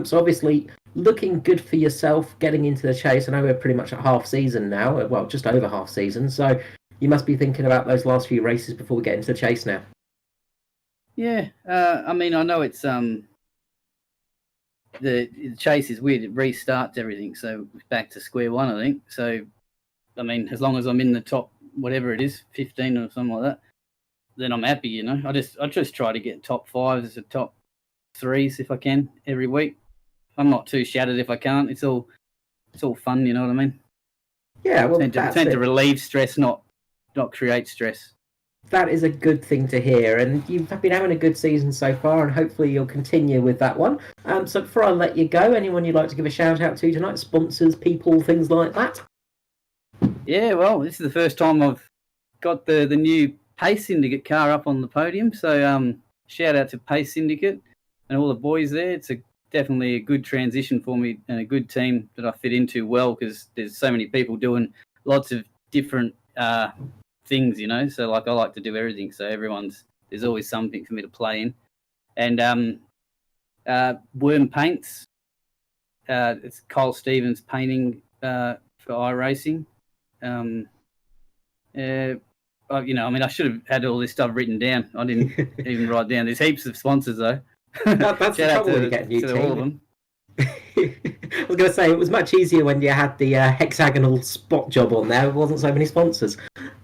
So obviously, looking good for yourself getting into the chase. I know we're pretty much at half season now. Well, just over half season. So you must be thinking about those last few races before we get into the chase now. Yeah, I mean, I know it's the chase is weird. It restarts everything, so it's back to square one, I think. So, I mean, as long as I'm in the top, whatever it is, 15 or something like that, then I'm happy. I just try to get top fives or top threes if I can every week. I'm not too shattered if I can't. It's all fun, you know what I mean? Yeah, well, tend to relieve stress, not create stress. That is a good thing to hear, and you've been having a good season so far, and hopefully you'll continue with that one. So before I let you go, anyone you'd like to give a shout out to tonight? Sponsors, people, things like that? Yeah, well, this is the first time I've got the new Pace Syndicate car up on the podium, so shout out to Pace Syndicate and all the boys there. It's definitely a good transition for me and a good team that I fit into well because there's so many people doing lots of different things, so like I like to do everything, so there's always something for me to play in. And Worm Paints, it's Cole Stevens painting for iRacing. you know, I mean, I should have had all this stuff written down. I didn't even write down. There's heaps of sponsors though. That's the Shout out trouble when you get a new to all of team. them. I was going to say, it was much easier when you had the hexagonal spot job on there. There wasn't so many sponsors.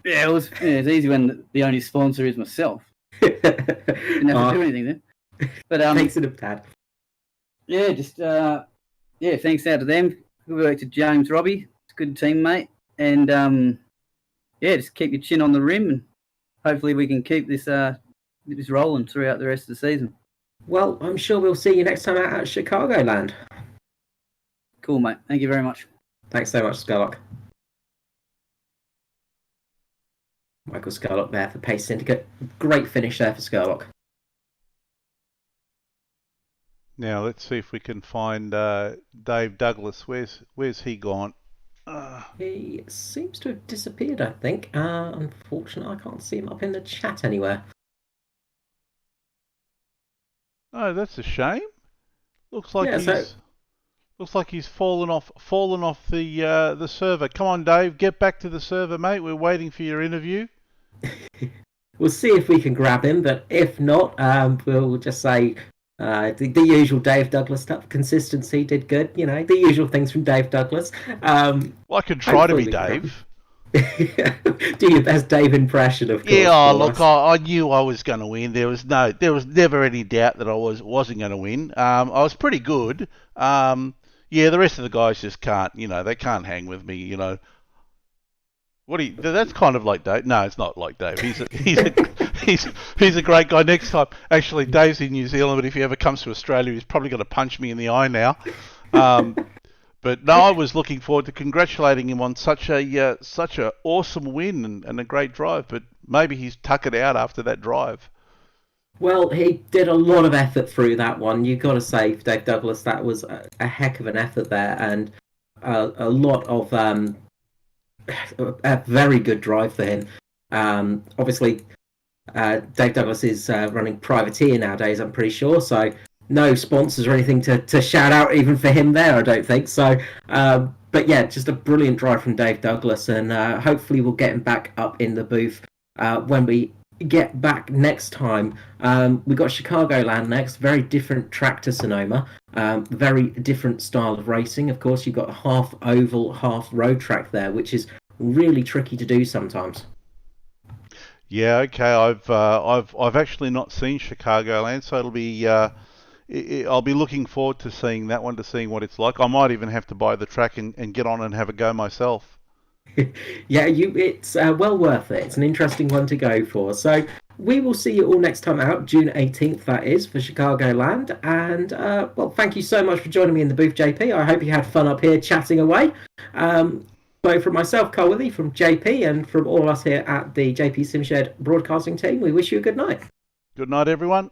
Yeah, it's easy when the only sponsor is myself. Didn't have to do anything then. But Thanks to the dad. yeah, just thanks out to them. Good work to James Robbie. It's a good teammate. And just keep your chin on the rim, and hopefully we can keep this rolling throughout the rest of the season. Well, I'm sure we'll see you next time out at Chicagoland. Cool, mate. Thank you very much. Thanks so much, Scarlock. Michael Scarlock there for Pace Syndicate. Great finish there for Scarlock. Now let's see if we can find Dave Douglas. Where's he gone? He seems to have disappeared, I think. Unfortunately, I can't see him up in the chat anywhere. Oh, that's a shame. Looks like he's fallen off the server. Come on, Dave, get back to the server, mate. We're waiting for your interview. We'll see if we can grab him, but if not, we'll just say the usual Dave Douglas stuff. Consistency did good, you know, the usual things from Dave Douglas. Well, I can try to be Dave. Do your best Dave impression, of course. Yeah, look, I knew I was going to win. There was never any doubt that I wasn't going to win. I was pretty good. The rest of the guys just can't, you know, they can't hang with me, you know. That's kind of like Dave. No, it's not like Dave. He's a great guy. Next time, actually, Dave's in New Zealand, but if he ever comes to Australia, he's probably going to punch me in the eye now. But no, I was looking forward to congratulating him on such a awesome win and a great drive. But maybe he's tuckered out after that drive. Well, he did a lot of effort through that one. You've got to say, Dave Douglas, that was a heck of an effort there, and a lot of a very good drive for him. Obviously, Dave Douglas is running privateer nowadays, I'm pretty sure, so no sponsors or anything to shout out even for him there, I don't think. So, but yeah, just a brilliant drive from Dave Douglas, and hopefully we'll get him back up in the booth when we get back next time. We've got Chicagoland next, very different track to Sonoma, very different style of racing. Of course, you've got a half oval, half road track there, which is really tricky to do sometimes. Yeah, okay. I've actually not seen Chicagoland, so it'll be I'll be looking forward to seeing that one, to seeing what it's like. I might even have to buy the track and get on and have a go myself. Yeah, it's well worth it. It's an interesting one to go for. So we will see you all next time out, June 18th, that is, for Chicagoland. And, well, thank you so much for joining me in the booth, JP. I hope you had fun up here chatting away. So from myself, Carl Withy, from JP, and from all us here at the JP SimShed broadcasting team, we wish you a good night. Good night, everyone.